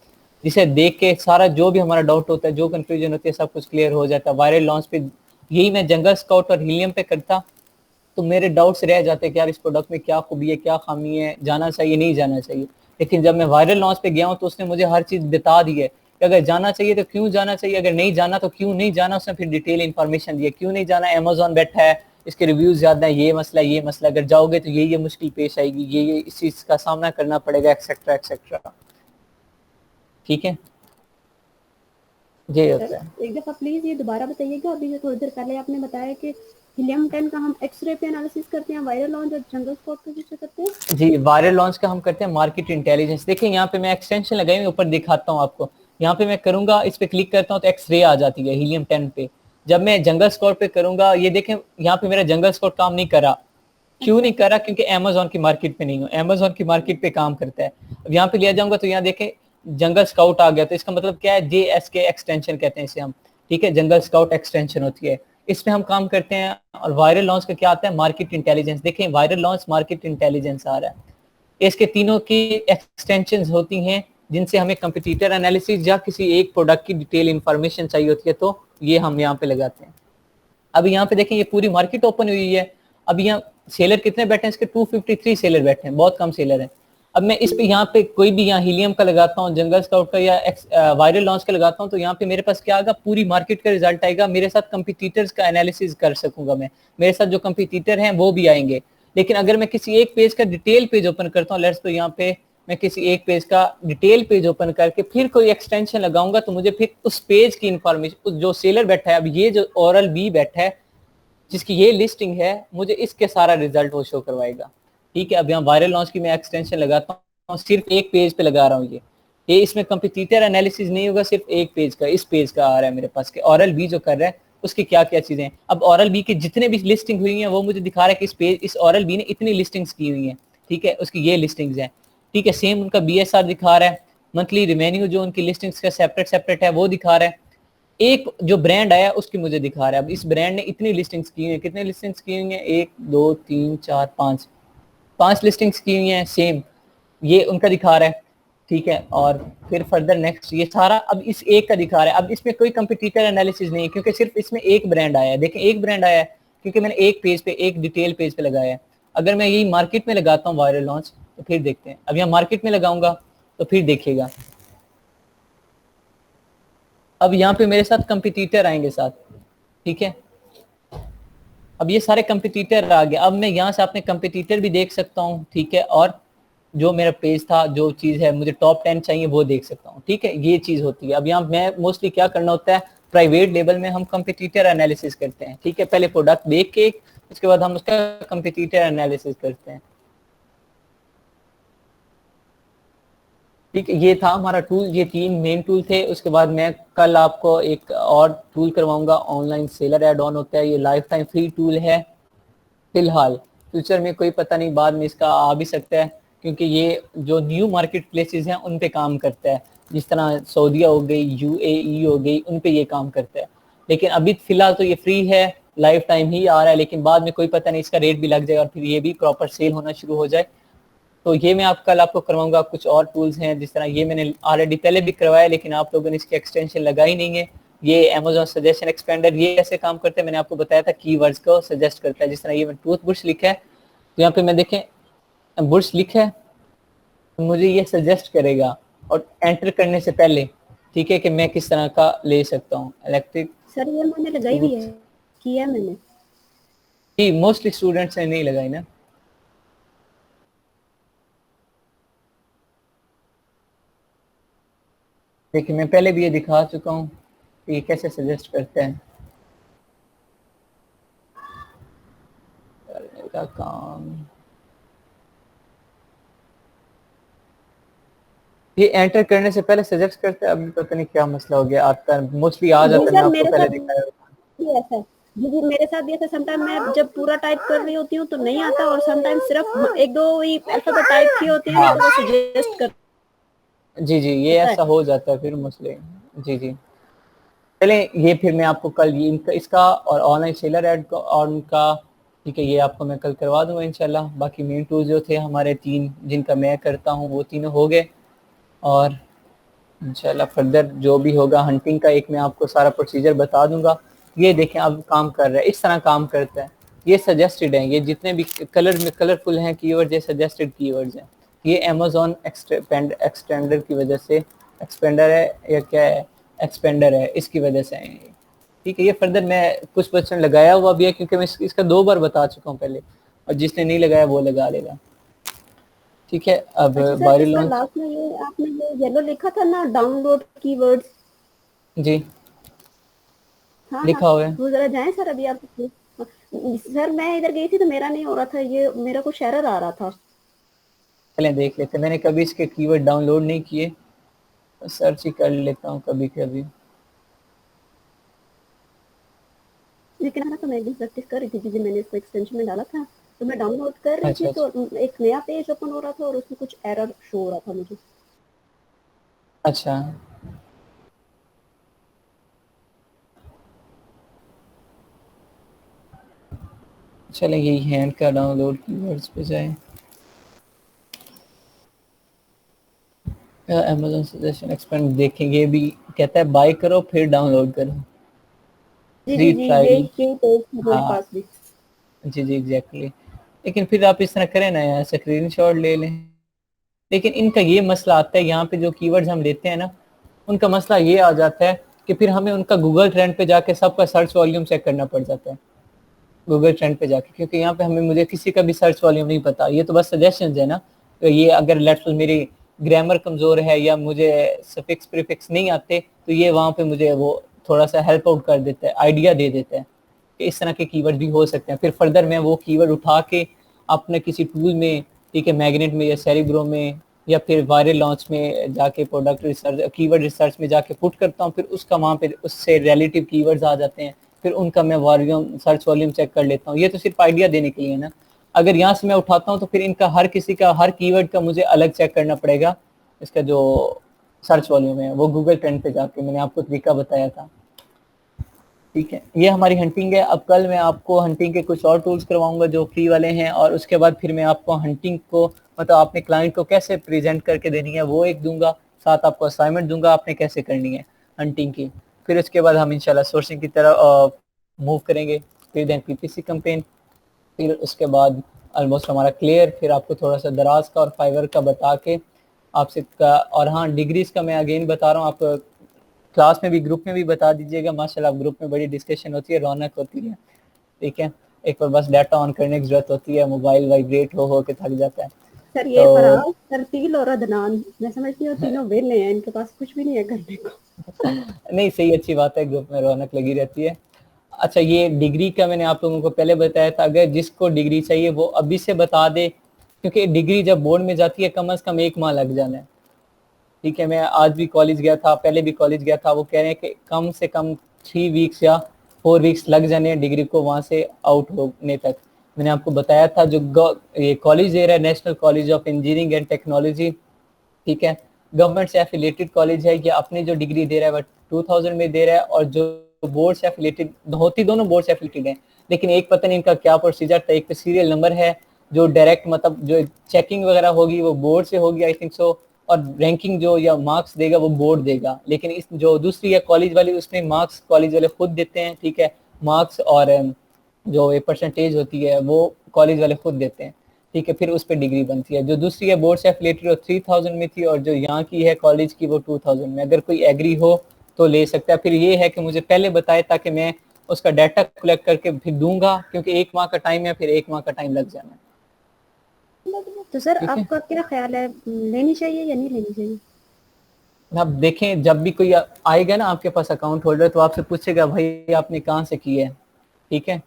जिसे देख के सारा जो भी हमारा डाउट होता है, जो कंफ्यूजन होती है, सब कुछ क्लियर हो जाता है। वायरल लॉन्च पे यही मैं जंगल स्काउट और हीलियम पे करता तो मेरे डाउट्स रह जाते कि यार इस प्रोडक्ट में क्या खूबी है, क्या खामी है, जाना चाहिए नहीं जाना चाहिए। लेकिन जब मैं वायरल लॉन्च पे गया हूँ तो उसने मुझे हर चीज़ बता दी है कि अगर जाना चाहिए तो क्यों जाना चाहिए, अगर नहीं जाना तो क्यों नहीं जाना। उसने फिर डिटेल इन्फॉर्मेशन दी है क्यों नहीं जाना, अमेजोन बैठा है, इसके रिव्यूज ज़्यादा है, ये मसला अगर जाओगे तो ये मुश्किल पेश आएगी, ये इस चीज़ का सामना करना पड़ेगा, एक्सेट्रा एक्सेट्रा। ठीक है, ये होता है। एक दफ़ा प्लीज़ ये दोबारा बताइएगा। अभी जो थोड़ी देर पहले आपने बताया कि हीलियम 10 का हम एक्स-रे पे एनालिसिस करते हैं, वायरल लॉन्च और जंगल स्पॉट पे किससे करते हैं? जी, वायरल लॉन्च का हम करते हैं मार्केट इंटेलिजेंस। देखिए यहाँ पे मैं एक्सटेंशन लगाई हुई ऊपर दिखाता हूँ आपको, यहाँ पे मैं करूंगा, इस पे क्लिक करता हूँ तो एक्स रे आ जाती है हीलियम 10 पे। जब मैं जंगल स्कॉट पे करूंगा, ये देखें यहाँ पे मेरा जंगल स्कॉट काम नहीं करा। क्यों नहीं करा? क्योंकि अमेजोन की मार्केट पे नहीं हूँ, अमेजोन की मार्केट पे काम करता है। अब यहाँ पे लिया जाऊंगा तो यहाँ देखें जंगल स्काउट आ गया, तो इसका मतलब क्या है, JSK एक्सटेंशन कहते हैं इसे हम, ठीक है, जंगल स्काउट एक्सटेंशन होती है, इसमें हम काम करते हैं। और वायरल लॉन्च का क्या आता है, मार्केट इंटेलिजेंस। देखें वायरल लॉन्च मार्केट इंटेलिजेंस आ रहा है, इसके तीनों की एक्सटेंशन होती हैं जिनसे हमें कंपटीटर एनालिसिस या किसी एक प्रोडक्ट की डिटेल इंफॉर्मेशन चाहिए होती है, तो ये हम यहाँ पे लगाते हैं। अब यहाँ पे देखें ये पूरी मार्केट ओपन हुई है। अब यहाँ सेलर कितने बैठे हैं, इसके 253 सेलर बैठे हैं, बहुत कम सेलर हैं। अब मैं इस पे यहाँ पे कोई भी यहाँ हीलियम का लगाता हूँ, जंगल स्काउट का या वायरल लॉन्च का लगाता हूँ, तो यहाँ पे मेरे पास क्या आएगा, पूरी मार्केट का रिजल्ट आएगा। मेरे साथ कंपटीटर्स का एनालिसिस कर सकूंगा मैं, मेरे साथ जो कंपटीटर हैं वो भी आएंगे। लेकिन अगर मैं किसी एक पेज का डिटेल पेज ओपन करता हूँ, लेट्स तो यहाँ पे मैं किसी एक पेज का डिटेल पेज ओपन करके फिर कोई एक्सटेंशन लगाऊंगा, तो मुझे फिर उस पेज की इंफॉर्मेशन, जो सेलर बैठा है, अब ये जो ओरल बी बैठा है जिसकी ये लिस्टिंग है, मुझे इसके सारा रिजल्ट वो शो करवाएगा। ठीक है, अब यहाँ वायरल लॉन्च की मैं एक्सटेंशन लगाता हूँ, सिर्फ एक पेज पे लगा रहा हूँ, ये इसमें कंपटीटर एनालिसिस नहीं होगा, सिर्फ एक पेज का, इस पेज का आ रहा है मेरे पास के ओरल बी जो कर रहा है उसकी क्या क्या चीजें। अब ओरल बी की जितने भी लिस्टिंग हुई हैं वो मुझे दिखा रहा है कि इस पेज, इस ओरल बी ने इतनी लिस्टिंग्स की हुई हैं, ठीक है, उसकी ये लिस्टिंग्स हैं। ठीक है, सेम उनका BSR दिखा रहा है, मंथली रिवेन्यू जो उनकी लिस्टिंग्स का सेपरेट है वो दिखा रहा है। एक जो ब्रांड आया उसकी मुझे दिखा रहा है, अब इस ब्रांड ने इतनी लिस्टिंग्स की हुई है, कितने लिस्टिंग्स की हुई हैं, 1 2 3 4 5 लिस्टिंग्स की हुई हैं, सेम ये उनका दिखा रहा है। ठीक है, और फिर फर्दर नेक्स्ट ये सारा अब इस एक का दिखा रहा है। अब इसमें कोई कंपटीटर एनालिसिस नहीं है क्योंकि सिर्फ इसमें एक ब्रांड आया है। देखें एक ब्रांड आया है क्योंकि मैंने एक पेज पे, एक डिटेल पेज पे लगाया है। अगर मैं यही मार्केट में लगाता हूँ वायरल लॉन्च, तो फिर देखते हैं। अब यहाँ मार्केट में लगाऊंगा तो फिर देखिएगा, अब यहाँ पे मेरे साथ कंपटीटर आएंगे साथ। ठीक है, अब ये सारे कंपटीटर आ गए, अब मैं यहाँ से अपने कंपटीटर भी देख सकता हूँ। ठीक है, और जो मेरा पेज था, जो चीज़ है मुझे टॉप 10 चाहिए वो देख सकता हूँ। ठीक है, ये चीज़ होती है। अब यहाँ मैं मोस्टली क्या करना होता है, प्राइवेट लेवल में हम कंपटीटर एनालिसिस करते हैं। ठीक है, पहले प्रोडक्ट देख के उसके बाद हम उसका कंपटीटर एनालिसिस करते हैं। ठीक है, ये था हमारा टूल, ये 3 मेन टूल थे। उसके बाद मैं कल आपको एक और टूल करवाऊंगा, ऑनलाइन सेलर एड ऑन होता है, ये लाइफ टाइम फ्री टूल है फिलहाल, फ्यूचर में कोई पता नहीं, बाद में इसका आ भी सकता है, क्योंकि ये जो न्यू मार्केट प्लेसेस हैं उन पे काम करता है, जिस तरह सऊदीया हो गई, UAE हो गई, उन पे ये काम करता है। लेकिन अभी फिलहाल तो ये फ्री है, लाइफ टाइम ही आ रहा है, लेकिन बाद में कोई पता नहीं इसका रेट भी लग जाए और फिर ये भी प्रॉपर सेल होना शुरू हो जाए। तो ये मैं कल आपको करवाऊंगा। कुछ और टूल्स हैं, जिस तरह ये मैंने ऑलरेडी पहले भी करवाया, लेकिन आप लोगों ने इसकी एक्सटेंशन लगाई नहीं है। ये अमेजोन सजेशन एक्सपेंडर, ये ऐसे काम करते हैं, मैंने आपको बताया था, कीवर्ड्स को सजेस्ट करता है। जिस तरह ये टूथ ब्रश लिखा है, तो यहाँ पे मैं देखें ब्रश लिखा है, तो मुझे ये सजेस्ट करेगा और एंटर करने से पहले, ठीक है, कि मैं किस तरह का ले सकता हूँ। इलेक्ट्रिक सर ये मैंने लगाई हुई है, किया मैंने। जी, मोस्टली स्टूडेंट्स ने नहीं लगाई ना। देखिए मैं पहले भी ये दिखा चुका हूँ ये कैसे सजेस्ट करते हैं करने का काम। ये एंटर करने से पहले सजेस्ट करते हैं, अभी पता नहीं क्या मसला हो गया, आता मोस्टली आ जाता है, मैं आपको पहले दिखाया था। जी मेरे साथ ये था, समटाइम मैं जब पूरा टाइप कर रही होती हूँ तो नहीं आता, और समटाइम सिर्फ एक दो ही अल्फाबेट टाइप किए होते हैं तो वो सजेस्ट कर। जी ये ऐसा हो जाता है फिर मसले। जी जी, चलें ये फिर मैं आपको कल ये इनका इसका और ऑनलाइन सेलर ऐड का और उनका, ठीक है, ये आपको मैं कल करवा दूंगा इंशाल्लाह। बाकी मेन टूल जो थे हमारे 3 जिनका मैं करता हूँ वो तीनों हो गए, और इंशाल्लाह फर्दर जो भी होगा हंटिंग का एक मैं आपको सारा प्रोसीजर बता दूंगा। ये देखें अब काम कर रहा है, इस तरह काम करता है। ये सजेस्टेड हैं, ये जितने भी कलर में कलरफुल हैं कीवर्ड, ये सजेस्टेड कीवर्ड्स हैं। ये अमेज़न एक्सटेंडर की वजह से, एक्सपेंडर है या क्या है, एक्सपेंडर है, इसकी वजह से है ये। ठीक है, ये फर्दर मैं कुछ क्वेश्चन लगाया हुआ भी है क्योंकि मैं इसका 2 बार बता चुका हूँ पहले, और जिसने नहीं लगाया वो लगा लेगा। ठीक है, अब अच्छा सर, बारी इसका लॉन्च। लास्ट में ये आपने ये येलो लिखा था ना, डाउनलोड कीवर्ड्स। जी हाँ हाँ, लिखा हुआ है। वो जरा जाएं सर अभी आप। सर मैं इधर गई थी तो मेरा नहीं हो रहा था, ये मेरा कुछ एरर आ रहा था। चलें देख लेते हैं, मैंने कभी इसके कीवर्ड डाउनलोड नहीं किए, सर्च ही कर लेता हूँ कभी कभी। लेकिन है तो मैं भी प्रैक्टिस कर रही थी क्योंकि मैंने इसको एक्सटेंशन में डाला था, तो मैं डाउनलोड कर रही अच्छा थी अच्छा तो एक नया पेज ओपन हो रहा था और उसमें कुछ एरर शो हो रहा था मुझे। अच्छा, चलें यही हैंड का डाउनलोड कीवर्ड्स पे जाएं। अमेज़न सजेशन एक्सपेंड देखेंगे, भी कहता है बाय करो फिर डाउनलोड करो, जी फ्री जी जी, ट्रायल। यही पेज था मेरे हाँ पास भी। जी जी एग्जैक्टली, लेकिन फिर आप इस तरह करें ना यार, स्क्रीनशॉट ले लें। लेकिन इनका ये मसला आता है, यहाँ पे जो कीवर्ड्स हम लेते हैं ना, उनका मसला ये आ जाता है कि फिर हमें उनका गूगल ट्रेंड पे जाके सबका सर्च वॉल्यूम चेक करना पड़ जाता है, गूगल ट्रेंड पे जाके, क्योंकि यहाँ पे हमें मुझे किसी का भी सर्च वॉल्यूम नहीं पता। ये तो बस सजेशंस है ना, तो ये अगर लेट्स मेरी ग्रामर कमज़ोर है या मुझे सफिक्स प्रीफिक्स नहीं आते, तो ये वहाँ पे मुझे वो थोड़ा सा हेल्प आउट कर देता है, आइडिया दे देता है कि इस तरह के कीवर्ड भी हो सकते हैं। फिर फर्दर मैं वो कीवर्ड उठा के अपने किसी टूल में, ठीक है, मैग्नेट में या सेरिब्रो में या फिर वायरल लॉन्च में जाके प्रोडक्ट रिसर्च कीवर्ड रिसर्च में जाके पुट करता हूँ, फिर उसका वहाँ पे उससे रिलेटिव कीवर्ड्स आ जाते हैं, फिर उनका मैं वॉल्यूम सर्च वॉल्यूम चेक कर लेता हूँ। ये तो सिर्फ आइडिया देने के लिए ना, अगर यहाँ से मैं उठाता हूँ तो फिर इनका हर किसी का हर कीवर्ड का मुझे अलग चेक करना पड़ेगा। इसका जो सर्च वॉल्यूम है वो गूगल ट्रेंड पे जाके, मैंने आपको तरीका बताया था। ठीक है, ये हमारी हंटिंग है। अब कल मैं आपको हंटिंग के कुछ और टूल्स करवाऊंगा जो फ्री वाले हैं, और उसके बाद फिर मैं आपको हंटिंग को, मतलब आपने क्लाइंट को कैसे प्रेजेंट करके देनी है वो एक दूंगा, साथ आपको असाइनमेंट दूंगा आपने कैसे करनी है हंटिंग की। फिर उसके बाद हम इंशाल्लाह सोर्सिंग की तरह मूव करेंगे, फिर देन पीपीसी कैंपेन, फिर उसके बाद ऑलमोस्ट हमारा क्लियर। फिर आपको थोड़ा सा दराज का और फाइवर का बता के आपसे का, और हाँ डिग्रीज का मैं अगेन बता रहा हूँ, आप क्लास में भी ग्रुप में भी बता दीजिएगा। माशाल्लाह ग्रुप में बड़ी डिस्कशन होती है, रौनक होती है। ठीक है, एक बार बस डाटा ऑन करने की जरूरत होती है, मोबाइल वाइब्रेट हो के थक जाता है। सर ये तो फराज, तरतील और अदनान, मैं समझती हूँ तीनों वेले हैं, इनके पास कुछ भी नहीं है करने को। नहीं सही, अच्छी बात है, ग्रुप में रौनक लगी रहती है। अच्छा, ये डिग्री का मैंने आप लोगों को पहले बताया था, अगर जिसको डिग्री चाहिए वो अभी से बता दे, क्योंकि डिग्री जब बोर्ड में जाती है कम से कम 1 माह लग जाना है। ठीक है, मैं आज भी कॉलेज गया था, पहले भी कॉलेज गया था, वो कह रहे हैं कि कम से कम 3 वीक्स या 4 वीक्स लग जाने हैं डिग्री को वहाँ से आउट होने तक। मैंने आपको बताया था जो ये कॉलेज दे रहा है, national college of engineering and technology, ठीक है, गवर्नमेंट से एफिलेटेड कॉलेज है। ये अपनी जो डिग्री दे रहा है वह 2000 में दे रहा है, और जो बोर्ड से एफिलेटेड होती, दोनों बोर्ड से एफिलेटेड हैं, लेकिन एक पता नहीं इनका क्या प्रोसीजर था, एक तो सीरियल नंबर है जो डायरेक्ट, मतलब जो चेकिंग वगैरह होगी वो बोर्ड से होगी आई थिंक सो, और रैंकिंग जो या मार्क्स देगा वो बोर्ड देगा। लेकिन इस जो दूसरी है कॉलेज वाली, उसमें मार्क्स कॉलेज वाले खुद देते हैं, ठीक है, मार्क्स और जो ये परसेंटेज होती है वो कॉलेज वाले खुद देते हैं। ठीक है, फिर उस पर डिग्री बनती है। जो दूसरी है बोर्ड से एफिलेटेड वो 3000 में थी, और जो यहाँ की है कॉलेज की वो 2000 में। अगर कोई एग्री हो तो ले सकता है। फिर ये है कि मुझे पहले बताए ताकि मैं उसका डाटा कलेक्ट करके फिर दूंगा, क्योंकि 1 माह का टाइम है, फिर 1 माह का टाइम लग जाना है। तो सर ठीक है, आपका क्या ख्याल है, लेनी चाहिए या नहीं लेनी चाहिए? आप देखें जब भी कोई आएगा ना आपके पास अकाउंट होल्डर, तो आपसे पूछेगा भाई आपने कहाँ से किया है, ठीक है,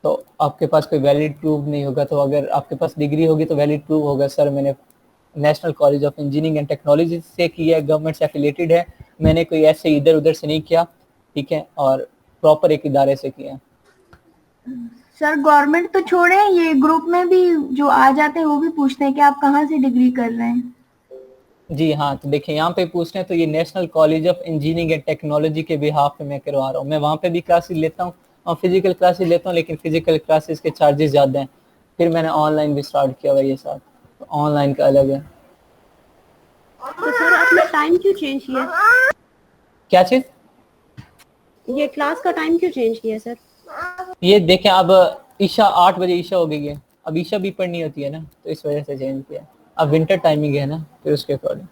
तो आपके पास कोई वैलिड प्रूफ नहीं होगा। तो अगर आपके पास डिग्री होगी तो वैलिड प्रूफ होगा, सर मैंने national college of engineering and technology से किया है, गवर्नमेंट से एफिलेटेड है, मैंने कोई ऐसे इधर उधर से नहीं किया, ठीक है, और प्रॉपर एक इदारे से किया। सर गवर्नमेंट तो छोड़े, ये ग्रुप में भी जो आ जाते हैं वो भी पूछते हैं कि आप कहाँ से डिग्री कर रहे हैं। जी हाँ, तो देखिए यहाँ पे पूछ रहे हैं, तो ये national college of engineering and technology के बिहाफ पे मैं करवा रहा हूँ। मैं वहाँ पे भी क्लासेस लेता हूँ और फिजिकल क्लासेस लेता हूँ, लेकिन फिजिकल क्लासेस के चार्जेस ज़्यादा हैं। फिर मैंने ऑनलाइन भी स्टार्ट किया हुआ ये साथ, तो ऑनलाइन का अलग है। तो सर आपने टाइम क्यों चेंज किया? क्या चीज़? ये क्लास का टाइम क्यों चेंज किया सर? ये देखें, अब ईशा 8 बजे ईशा हो गई है, अब ईशा भी पढ़नी होती है ना, तो इस वजह से चेंज किया। अब विंटर टाइमिंग है ना, फिर उसके अकॉर्डिंग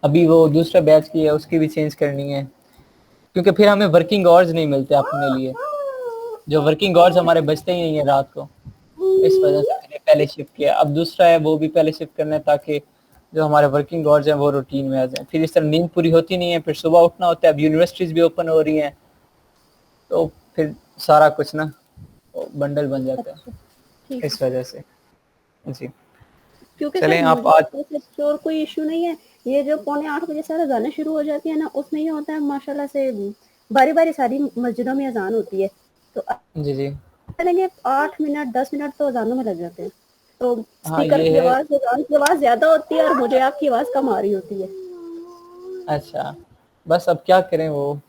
अभी वो दूसरा बैच की है, उसकी भी चेंज करनी है, क्योंकि फिर हमें वर्किंग आवर्स नहीं मिलते अपने लिए। जो वर्किंग आवर्स हमारे बचते ही नहीं है रात को, इस वजह से मैंने पहले शिफ्ट किया। अब दूसरा है वो भी पहले शिफ्ट करना है, ताकि जो हमारे वर्किंग आवर्स हैं वो रूटीन में आ जाए। फिर इस तरह नींद पूरी होती नहीं है, फिर सुबह उठना होता है। अब यूनिवर्सिटीज भी ओपन हो रही हैं, तो फिर सारा कुछ ना बंडल बन जाता है, अच्छा ठीक इस है, वजह से। जी क्योंकि चलें सर आप मुझे आज। वैसे और कोई इशू नहीं है। ये जो 7:45 बजे सारा अजानें शुरू हो जाती है ना, उसमें ये होता है माशाल्लाह से बारी बारी सारी मस्जिदों में अजान होती है, तो जी जी 8 मिनट 10 मिनट तो अजानों में लग जाते हैं। तो हाँ स्पीकर ये की है। आवाज अजान की आवाज ज्यादा होती है और मुझे आपकी आवाज कम आ रही होती है। अच्छा, बस अब क्या करें, वो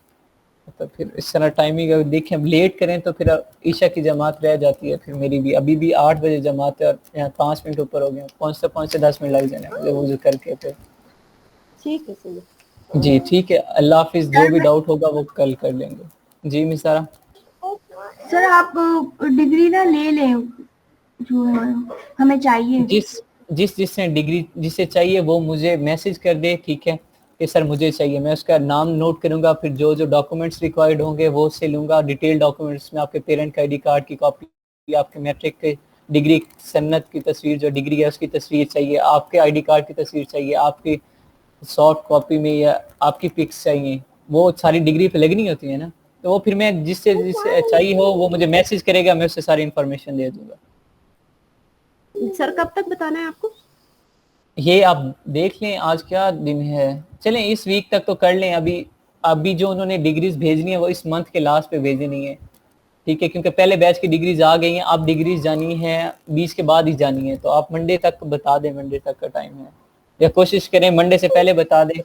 तो फिर इस तरह टाइमिंग अगर देखें, अब लेट करें तो फिर ईशा की जमात रह जाती है। फिर मेरी भी अभी भी 8 बजे जमात है, और यहाँ 5 मिनट ऊपर हो गए, पहुँचते 10 मिनट लग जाने मुझे वजू करके। फिर ठीक है सही। जी ठीक है, अल्लाह हाफिज। जो सर भी डाउट होगा वो कल कर लेंगे। जी मिसारा। सर आप डिग्री ना ले लें, जो हमें चाहिए। जिसने डिग्री जिसे चाहिए वो मुझे मैसेज कर दे, ठीक है कि सर मुझे चाहिए, मैं उसका नाम नोट करूंगा। फिर जो जो डॉक्यूमेंट्स रिक्वायर्ड होंगे वो उससे लूंगा, डिटेल डॉक्यूमेंट्स में आपके पेरेंट का आईडी कार्ड की कॉपी, आपके मैट्रिक के डिग्री सन्नत की तस्वीर, जो डिग्री है उसकी तस्वीर चाहिए, आपके आईडी कार्ड की तस्वीर चाहिए, आपकी सॉफ्ट कॉपी में या आपकी पिक्स चाहिए। वो सारी डिग्री पे लगनी होती है ना, तो वो फिर मैं जिससे जिससे चाहिए हो वो मुझे मैसेज करेगा, मैं उससे सारी इन्फॉर्मेशन दे दूंगा। सर कब तक बताना है आपको? ये आप देख लें, आज क्या दिन है, चलें इस वीक तक तो कर लें। अभी अभी जो उन्होंने डिग्रीज भेजनी है वो इस मंथ के लास्ट पे भेजनी है, ठीक है, क्योंकि पहले बैच की डिग्रीज आ गई हैं। अब डिग्रीज जानी है 20 के बाद ही जानी है, तो आप मंडे तक बता दें, मंडे तक का टाइम है, या कोशिश करें मंडे से पहले बता दें,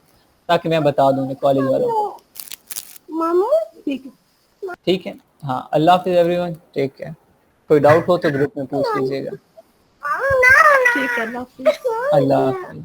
ताकि मैं बता दूं कॉलेज वालों को। ठीक है। ठीक है, हाँ, अल्लाह हाफिज एवरीवन, टेक केयर। कोई डाउट हो तो ग्रुप में पूछ लीजिएगा। ठीक है, अल्लाह हाफिज़। अल्लाह हाफिज।